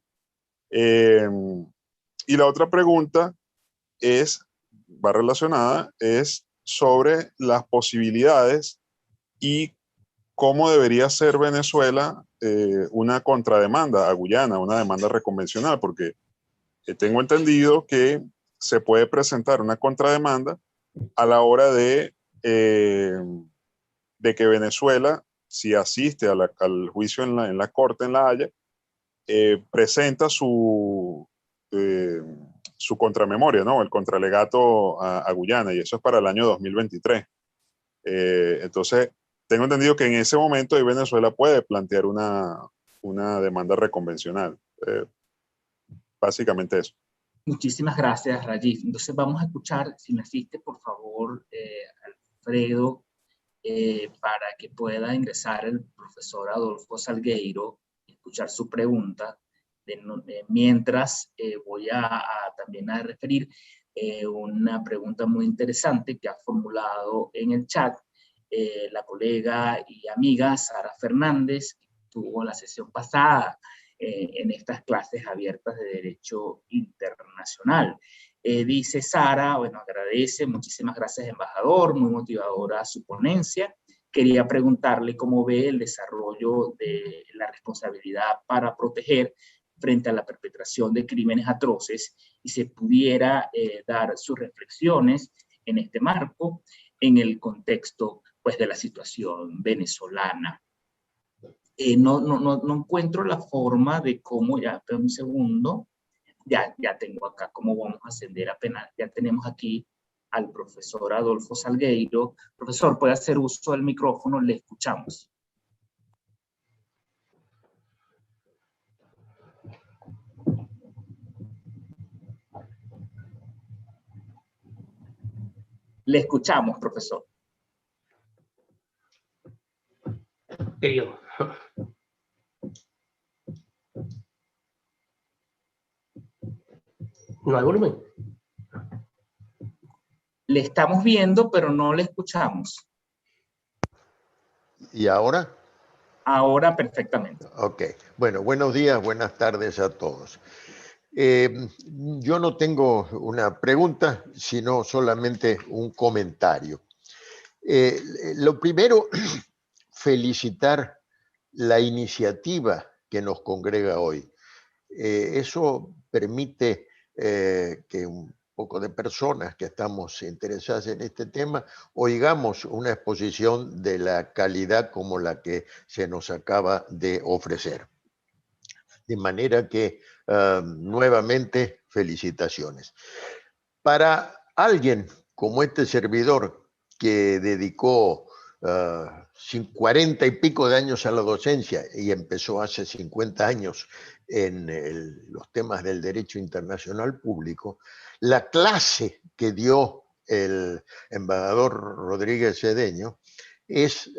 Y la otra pregunta va relacionada, es sobre las posibilidades y cómo debería ser Venezuela una contrademanda a Guyana, una demanda reconvencional, porque tengo entendido que se puede presentar una contrademanda a la hora de que Venezuela, si asiste al juicio en la Corte en La Haya, presenta su contramemoria, ¿no? El contralegato a Guyana, y eso es para el año 2023. Entonces, tengo entendido que en ese momento Venezuela puede plantear una demanda reconvencional. Básicamente eso. Muchísimas gracias, Rajiv. Entonces vamos a escuchar, si me asiste, por favor, Alfredo, para que pueda ingresar el profesor Adolfo Salgueiro, escuchar su pregunta. Mientras voy también a referir una pregunta muy interesante que ha formulado en el chat la colega y amiga Sara Fernández, que tuvo la sesión pasada en estas clases abiertas de Derecho Internacional. Dice Sara, bueno, agradece, muchísimas gracias, embajador, muy motivadora su ponencia. Quería preguntarle cómo ve el desarrollo de la responsabilidad para proteger frente a la perpetración de crímenes atroces, y se pudiera dar sus reflexiones en este marco, en el contexto, pues, de la situación venezolana. No encuentro la forma de cómo, ya, espera un segundo, ya tengo acá cómo vamos a ascender apenas, ya tenemos aquí al profesor Adolfo Salgueiro. Profesor, puede hacer uso del micrófono, le escuchamos. Le escuchamos, profesor. Querido. ¿No hay volumen? Le estamos viendo, pero no le escuchamos. ¿Y ahora? Ahora perfectamente. Ok. Bueno, buenos días, buenas tardes a todos. Yo no tengo una pregunta, sino solamente un comentario. Lo primero, felicitar la iniciativa que nos congrega hoy. Eso permite que un poco de personas que estamos interesadas en este tema oigamos una exposición de la calidad como la que se nos acaba de ofrecer. De manera que nuevamente felicitaciones. Para alguien como este servidor que dedicó 40 y pico de años a la docencia y empezó hace 50 años en los temas del derecho internacional público, la clase que dio el embajador Rodríguez Cedeño es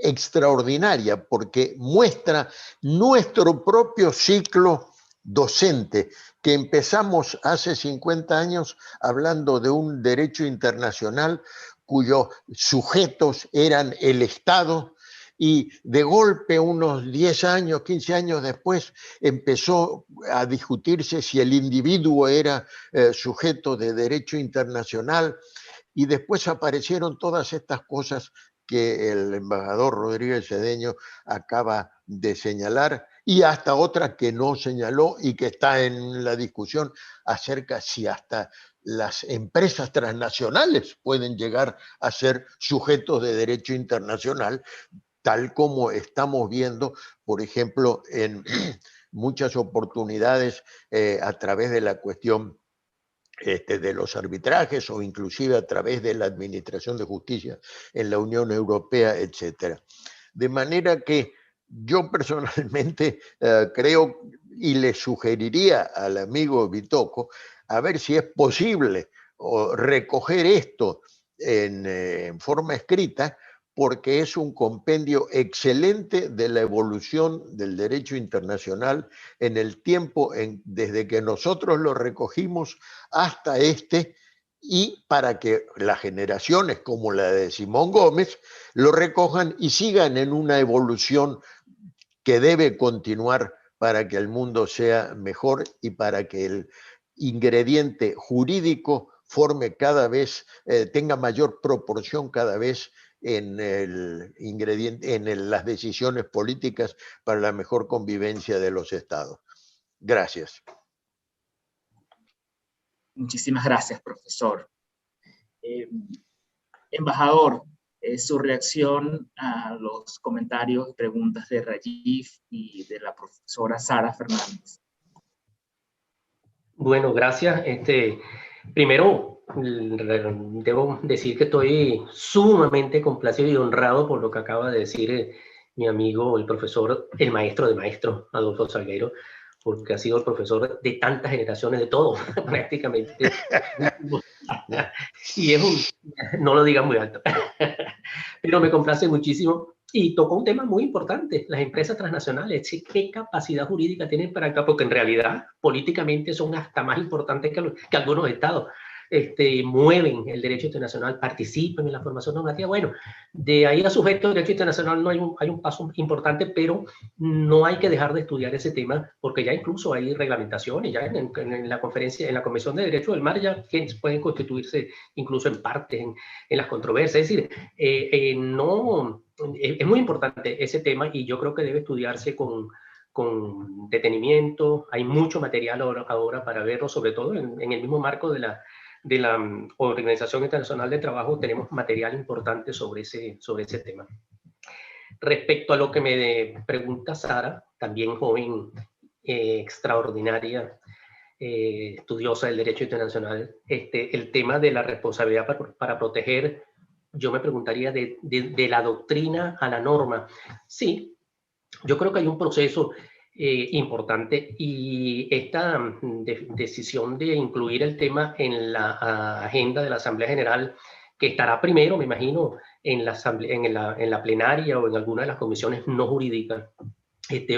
extraordinaria porque muestra nuestro propio ciclo docente que empezamos hace 50 años hablando de un derecho internacional cuyos sujetos eran el Estado, y de golpe unos 10 años, 15 años después empezó a discutirse si el individuo era sujeto de derecho internacional, y después aparecieron todas estas cosas que el embajador Rodríguez Cedeño acaba de señalar, y hasta otra que no señaló y que está en la discusión acerca si hasta las empresas transnacionales pueden llegar a ser sujetos de derecho internacional, tal como estamos viendo, por ejemplo, en muchas oportunidades a través de la cuestión de los arbitrajes o inclusive a través de la Administración de Justicia en la Unión Europea, etc. De manera que yo personalmente creo y le sugeriría al amigo Bitoco a ver si es posible recoger esto en forma escrita, porque es un compendio excelente de la evolución del derecho internacional en el tiempo desde que nosotros lo recogimos hasta y para que las generaciones como la de Simón Gómez lo recojan y sigan en una evolución que debe continuar para que el mundo sea mejor y para que el ingrediente jurídico forme cada vez, tenga mayor proporción cada vez en el ingrediente, en las decisiones políticas para la mejor convivencia de los estados. Gracias. Muchísimas gracias, profesor. Embajador, su reacción a los comentarios y preguntas de Rajiv y de la profesora Sara Fernández. Bueno, gracias. Primero, debo decir que estoy sumamente complacido y honrado por lo que acaba de decir mi amigo, el profesor, el maestro de maestros, Adolfo Salgueiro, porque ha sido el profesor de tantas generaciones, de todo, prácticamente. Y no lo digan muy alto, pero me complace muchísimo. Y tocó un tema muy importante, las empresas transnacionales, qué capacidad jurídica tienen para acá, porque en realidad políticamente son hasta más importantes que algunos estados. Mueven el derecho internacional, participan en la formación normativa. Bueno, de ahí a sujeto del derecho internacional no hay un paso importante, pero no hay que dejar de estudiar ese tema, porque ya incluso hay reglamentaciones, ya en la conferencia, en la Convención de Derecho del Mar, ya pueden constituirse incluso en partes, en las controversias. Es decir, no... Es muy importante ese tema y yo creo que debe estudiarse con detenimiento. Hay mucho material ahora para verlo, sobre todo en el mismo marco de la Organización Internacional de Trabajo. Tenemos material importante sobre ese tema. Respecto a lo que me pregunta Sara, también joven, extraordinaria, estudiosa del derecho internacional, el tema de la responsabilidad para proteger. Yo me preguntaría de la doctrina a la norma. Sí, yo creo que hay un proceso importante y esta decisión de incluir el tema en la agenda de la Asamblea General, que estará primero, me imagino, en la plenaria o en alguna de las comisiones no jurídicas,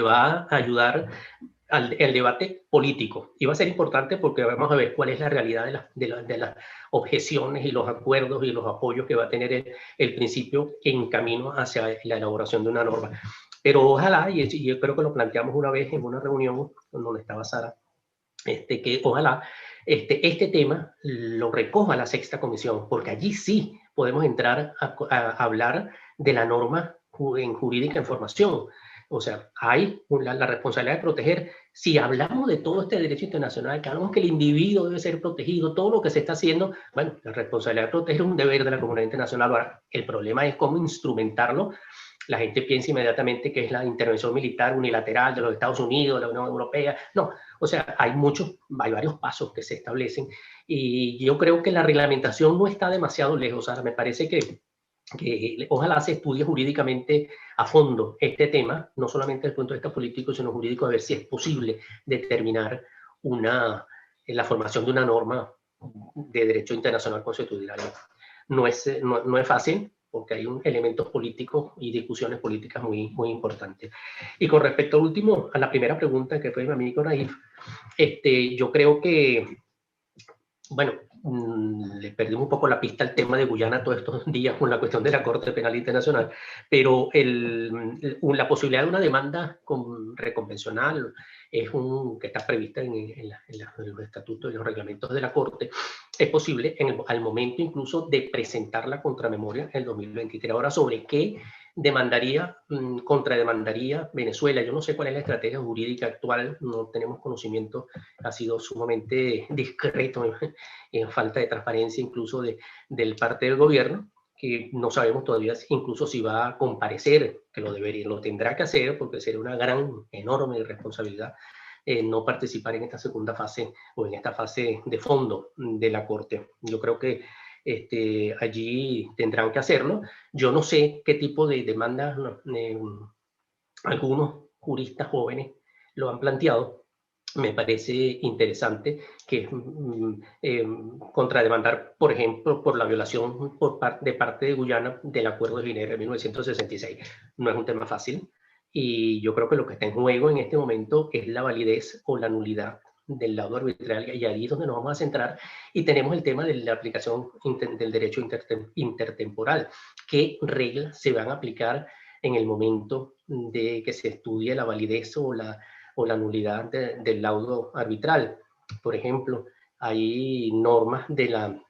va a ayudar el debate político. Y va a ser importante porque vamos a ver cuál es la realidad de las objeciones y los acuerdos y los apoyos que va a tener el principio en camino hacia la elaboración de una norma. Pero ojalá, y yo creo que lo planteamos una vez en una reunión donde estaba Sara, que ojalá este tema lo recoja la sexta comisión, porque allí sí podemos entrar a hablar de la norma jurídica en formación. O sea, hay la responsabilidad de proteger. Si hablamos de todo este derecho internacional, que hablamos que el individuo debe ser protegido, todo lo que se está haciendo, bueno, la responsabilidad de proteger es un deber de la comunidad internacional. Ahora, el problema es cómo instrumentarlo. La gente piensa inmediatamente que es la intervención militar unilateral de los Estados Unidos, de la Unión Europea. No, o sea, hay varios pasos que se establecen y yo creo que la reglamentación no está demasiado lejos. Ahora, me parece que ojalá se estudie jurídicamente a fondo este tema, no solamente desde el punto de vista político, sino jurídico, a ver si es posible determinar la formación de una norma de derecho internacional constitucional. No es fácil, porque hay elementos políticos y discusiones políticas muy, muy importantes. Y con respecto al último, a la primera pregunta que fue mi amigo Naif, yo creo que, bueno, le perdimos un poco la pista al tema de Guyana todos estos días con la cuestión de la Corte Penal Internacional, pero la posibilidad de una demanda reconvencional que está prevista en los estatutos y los reglamentos de la Corte, es posible al momento incluso de presentar la contramemoria en el 2023. Ahora, ¿sobre qué contrademandaría Venezuela? Yo no sé cuál es la estrategia jurídica actual, no tenemos conocimiento, ha sido sumamente discreto, en falta de transparencia incluso del parte del gobierno, que no sabemos todavía incluso si va a comparecer, que lo tendrá que hacer, porque sería una enorme responsabilidad no participar en esta segunda fase o en esta fase de fondo de la Corte. Yo creo que allí tendrán que hacerlo. Yo no sé qué tipo de demandas algunos juristas jóvenes lo han planteado. Me parece interesante que contrademandar, por ejemplo, por la violación de parte de Guyana del Acuerdo de Ginebra de 1966. No es un tema fácil, y yo creo que lo que está en juego en este momento es la validez o la nulidad del laudo arbitral, y ahí es donde nos vamos a centrar. Y tenemos el tema de la aplicación del derecho intertemporal. ¿Qué reglas se van a aplicar en el momento de que se estudie la validez o la nulidad del laudo arbitral? Por ejemplo, hay normas de la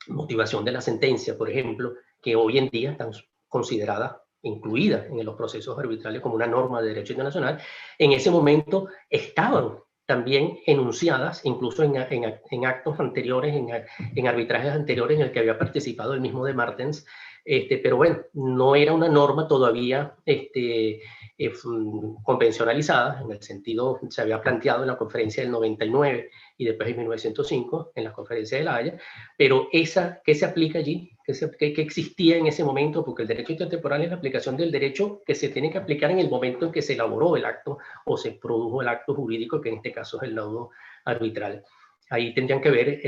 motivación de la sentencia, por ejemplo, que hoy en día están consideradas, incluidas en los procesos arbitrales como una norma de derecho internacional. En ese momento estaban también enunciadas, incluso en actos anteriores, en arbitrajes anteriores en el que había participado el mismo de Martens, pero bueno, no era una norma todavía convencionalizada, en el sentido, se había planteado en la conferencia del 99 y después en 1905 en la conferencia de La Haya, pero ¿qué se aplica allí? ¿Qué existía en ese momento? Porque el derecho intertemporal es la aplicación del derecho que se tiene que aplicar en el momento en que se elaboró el acto o se produjo el acto jurídico, que en este caso es el laudo arbitral. Ahí tendrían que ver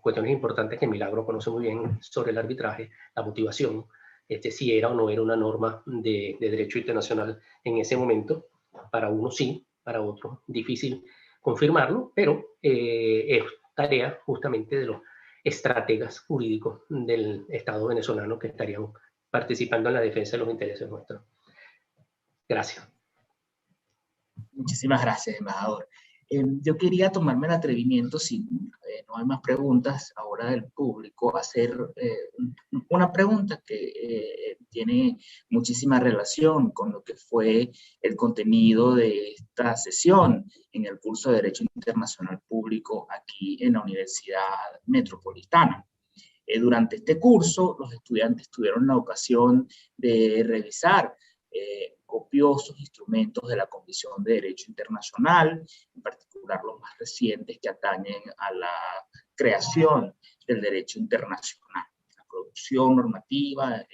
cuestiones importantes que Milagro conoce muy bien sobre el arbitraje, la motivación, si era o no era una norma de derecho internacional en ese momento. Para unos sí, para otros difícil confirmarlo, pero es tarea justamente de los estrategas jurídicos del Estado venezolano que estarían participando en la defensa de los intereses nuestros. Gracias. Muchísimas gracias, embajador. Yo quería tomarme el atrevimiento, si no hay más preguntas ahora del público, hacer una pregunta que tiene muchísima relación con lo que fue el contenido de esta sesión en el curso de Derecho Internacional Público aquí en la Universidad Metropolitana. Durante este curso, los estudiantes tuvieron la ocasión de revisar copiosos instrumentos de la Comisión de Derecho Internacional, en particular los más recientes que atañen a la creación del derecho internacional, la producción normativa,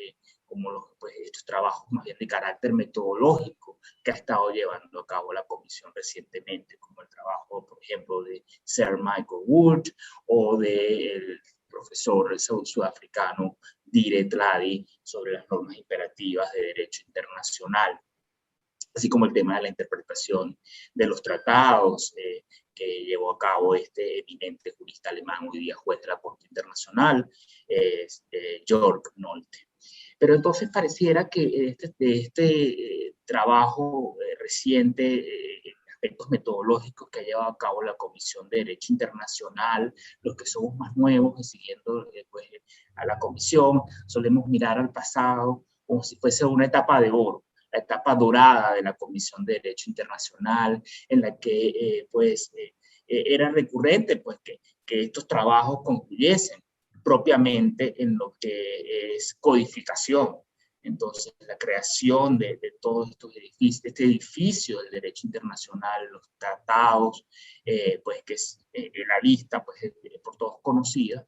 como estos trabajos más bien de carácter metodológico que ha estado llevando a cabo la Comisión recientemente, como el trabajo, por ejemplo, de Sir Michael Wood o del profesor sudafricano Dire Tladi sobre las normas imperativas de derecho internacional, así como el tema de la interpretación de los tratados que llevó a cabo este eminente jurista alemán, hoy día juez de la Corte Internacional, Jörg Nolte. Pero entonces pareciera que este trabajo reciente, aspectos metodológicos que ha llevado a cabo la Comisión de Derecho Internacional, los que somos más nuevos y siguiendo pues, a la Comisión, solemos mirar al pasado como si fuese una etapa de oro, la etapa dorada de la Comisión de Derecho Internacional, en la que era recurrente pues, que estos trabajos concluyesen propiamente en lo que es codificación. Entonces, la creación de todos estos edificios, este edificio del derecho internacional, los tratados, pues que es la lista, pues por todos conocida,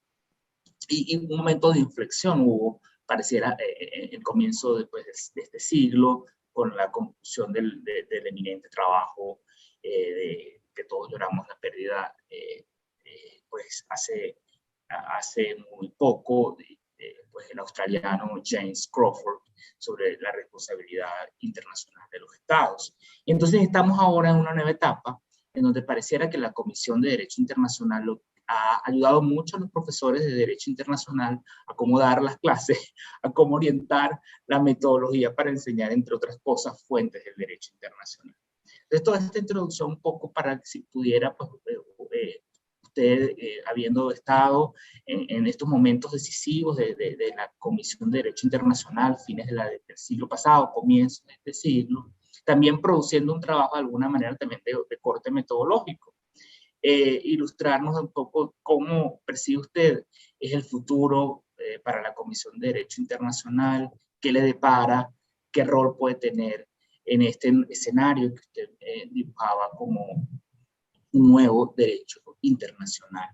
y un momento de inflexión hubo, pareciera, el comienzo de este siglo, con la conclusión del eminente trabajo que todos lloramos la pérdida, pues hace muy poco, pues el australiano James Crawford, sobre la responsabilidad internacional de los estados. Y entonces estamos ahora en una nueva etapa en donde pareciera que la Comisión de Derecho Internacional ha ayudado mucho a los profesores de Derecho Internacional a cómo dar las clases, a cómo orientar la metodología para enseñar, entre otras cosas, fuentes del derecho internacional. Entonces, toda esta introducción un poco para que si pudiera, pues, usted, habiendo estado en estos momentos decisivos de la Comisión de Derecho Internacional, fines del siglo pasado, comienzos de este siglo, también produciendo un trabajo de alguna manera también de corte metodológico. Ilustrarnos un poco cómo percibe usted es el futuro para la Comisión de Derecho Internacional, qué le depara, qué rol puede tener en este escenario que usted dibujaba como un nuevo derecho internacional.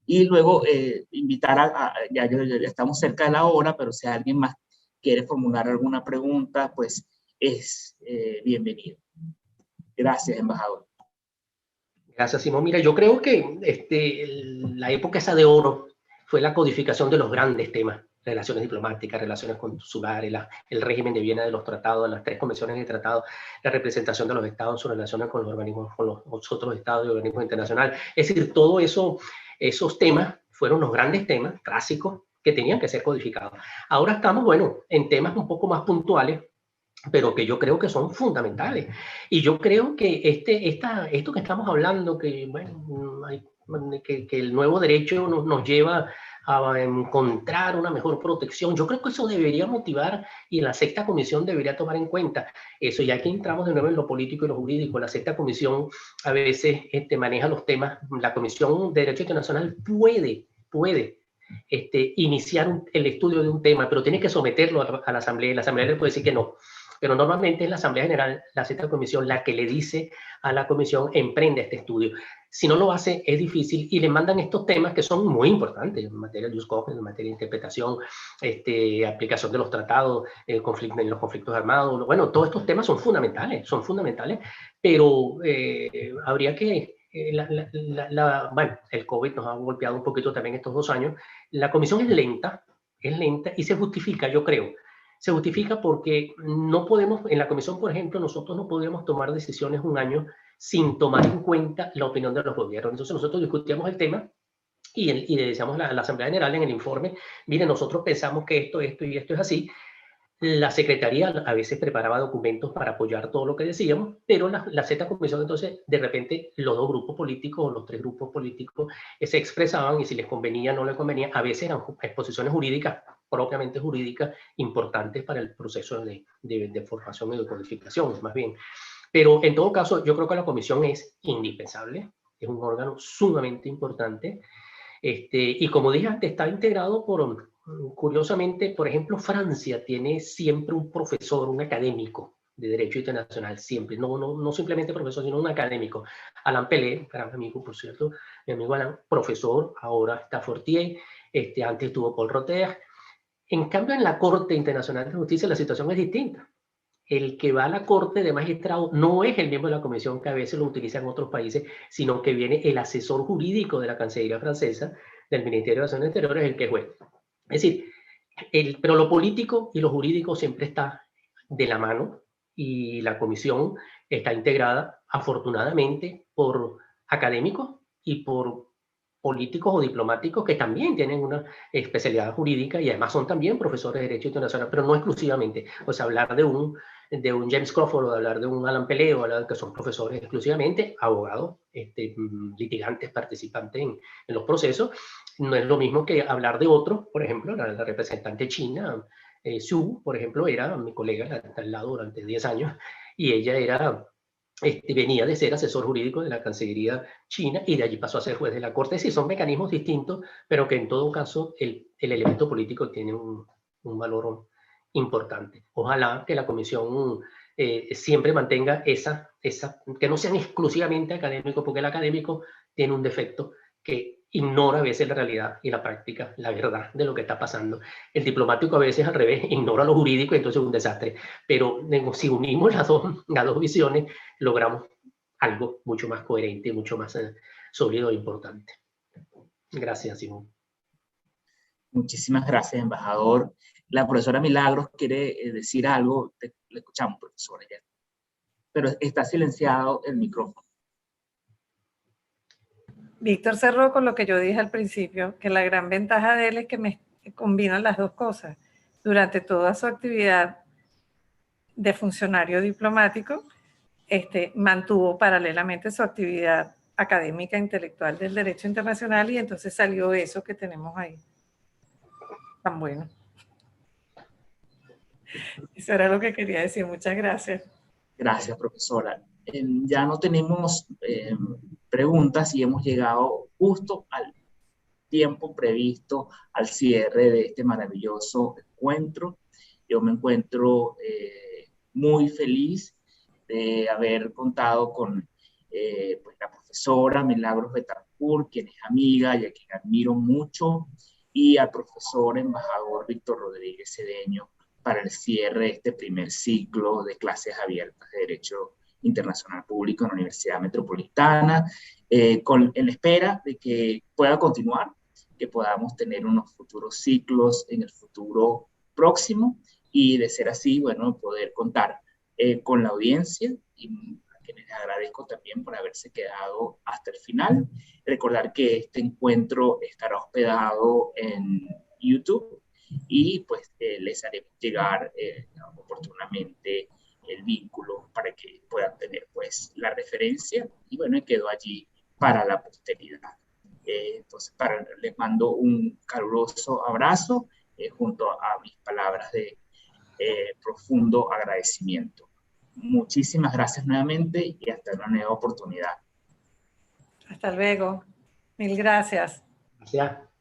Y luego invitar ya estamos cerca de la hora, pero si alguien más quiere formular alguna pregunta, pues es bienvenido. Gracias, embajador. Gracias, Simón. Mira, yo creo que la época esa de oro fue la codificación de los grandes temas: relaciones diplomáticas, relaciones consulares, el régimen de Viena de los tratados, las 3 convenciones de tratado, la representación de los estados en sus relaciones con los organismos, con los otros estados y organismos internacionales. Es decir, todo eso, esos temas fueron los grandes temas clásicos que tenían que ser codificados. Ahora estamos, bueno, en temas un poco más puntuales, pero que yo creo que son fundamentales. Y yo creo que esto que estamos hablando, que, bueno, que el nuevo derecho nos lleva a encontrar una mejor protección, yo creo que eso debería motivar, y la 6ª comisión debería tomar en cuenta eso. Ya que entramos de nuevo en lo político y lo jurídico, la 6ª comisión a veces maneja los temas. La Comisión de Derecho Internacional puede iniciar el estudio de un tema, pero tiene que someterlo a la Asamblea, y la Asamblea le puede decir que no. Pero normalmente es la Asamblea General, la 6ª comisión, la que le dice a la comisión: emprende este estudio. Si no lo hace, es difícil, y le mandan estos temas que son muy importantes en materia de jus, en materia de interpretación, aplicación de los tratados, en los conflictos armados. Bueno, todos estos temas son fundamentales, pero habría que... bueno, el COVID nos ha golpeado un poquito también estos 2 años. La comisión es lenta y se justifica, yo creo. Se justifica porque no podemos, en la comisión, por ejemplo, nosotros no podemos tomar decisiones un año sin tomar en cuenta la opinión de los gobiernos. Entonces nosotros discutíamos el tema y le decíamos a la Asamblea General en el informe: mire, nosotros pensamos que esto y esto es así. La Secretaría a veces preparaba documentos para apoyar todo lo que decíamos, pero la 6ª comisión, entonces, de repente, los 2 grupos políticos o los 3 grupos políticos se expresaban, y si les convenía o no les convenía, a veces eran exposiciones jurídicas, propiamente jurídicas, importantes para el proceso de formación y de codificación, más bien. Pero en todo caso, yo creo que la comisión es indispensable, es un órgano sumamente importante, y como dije antes, está integrado por, curiosamente, por ejemplo, Francia tiene siempre un profesor, un académico de Derecho Internacional, siempre, no simplemente profesor, sino un académico. Alain Pelé, gran amigo, por cierto, mi amigo Alain, profesor, ahora está Fortier, antes estuvo Paul Rotter. En cambio, en la Corte Internacional de Justicia la situación es distinta. El que va a la Corte de Magistrados no es el miembro de la comisión, que a veces lo utilizan en otros países, sino que viene el asesor jurídico de la Cancillería francesa, del Ministerio de Relaciones Exteriores, el que es juez. Es decir, pero lo político y lo jurídico siempre está de la mano, y la comisión está integrada, afortunadamente, por académicos y por políticos o diplomáticos que también tienen una especialidad jurídica, y además son también profesores de Derecho Internacional, pero no exclusivamente. O sea, hablar de un James Crawford, o hablar de un Alain Pelé, o hablar de que son profesores exclusivamente, abogados, litigantes, participantes en los procesos, no es lo mismo que hablar de otros. Por ejemplo, la representante china, Xu, por ejemplo, era mi colega al lado durante 10 años, y ella era... venía de ser asesor jurídico de la Cancillería china, y de allí pasó a ser juez de la Corte. Sí, son mecanismos distintos, pero que en todo caso el elemento político tiene un valor importante. Ojalá que la comisión siempre mantenga que no sean exclusivamente académicos, porque el académico tiene un defecto, que ignora a veces la realidad y la práctica, la verdad de lo que está pasando. El diplomático a veces al revés, ignora lo jurídico, y entonces es un desastre. Pero si unimos las dos visiones, logramos algo mucho más coherente, mucho más sólido e importante. Gracias, Simón. Muchísimas gracias, embajador. La profesora Milagros quiere decir algo. Le escuchamos, profesora, ya. Pero está silenciado el micrófono. Víctor cerró con lo que yo dije al principio, que la gran ventaja de él es que me combina las 2 cosas. Durante toda su actividad de funcionario diplomático, mantuvo paralelamente su actividad académica, intelectual del derecho internacional, y entonces salió eso que tenemos ahí. Tan bueno. Eso era lo que quería decir. Muchas gracias. Gracias, profesora. Ya no tenemos preguntas, y hemos llegado justo al tiempo previsto al cierre de este maravilloso encuentro. Yo me encuentro muy feliz de haber contado con pues la profesora Milagros Betancourt, quien es amiga y a quien admiro mucho, y al profesor embajador Víctor Rodríguez Cedeño para el cierre de este primer ciclo de clases abiertas de Derecho Internacional Público en la Universidad Metropolitana, en espera de que pueda continuar, que podamos tener unos futuros ciclos en el futuro próximo, y de ser así, bueno, poder contar con la audiencia, y a quienes les agradezco también por haberse quedado hasta el final. Recordar que este encuentro estará hospedado en YouTube, y pues les haremos llegar oportunamente el vínculo para que puedan tener pues la referencia, y bueno, quedó allí para la posteridad. Entonces les mando un caluroso abrazo junto a mis palabras de profundo agradecimiento. Muchísimas gracias nuevamente y hasta una nueva oportunidad. Hasta luego. Mil gracias. Gracias.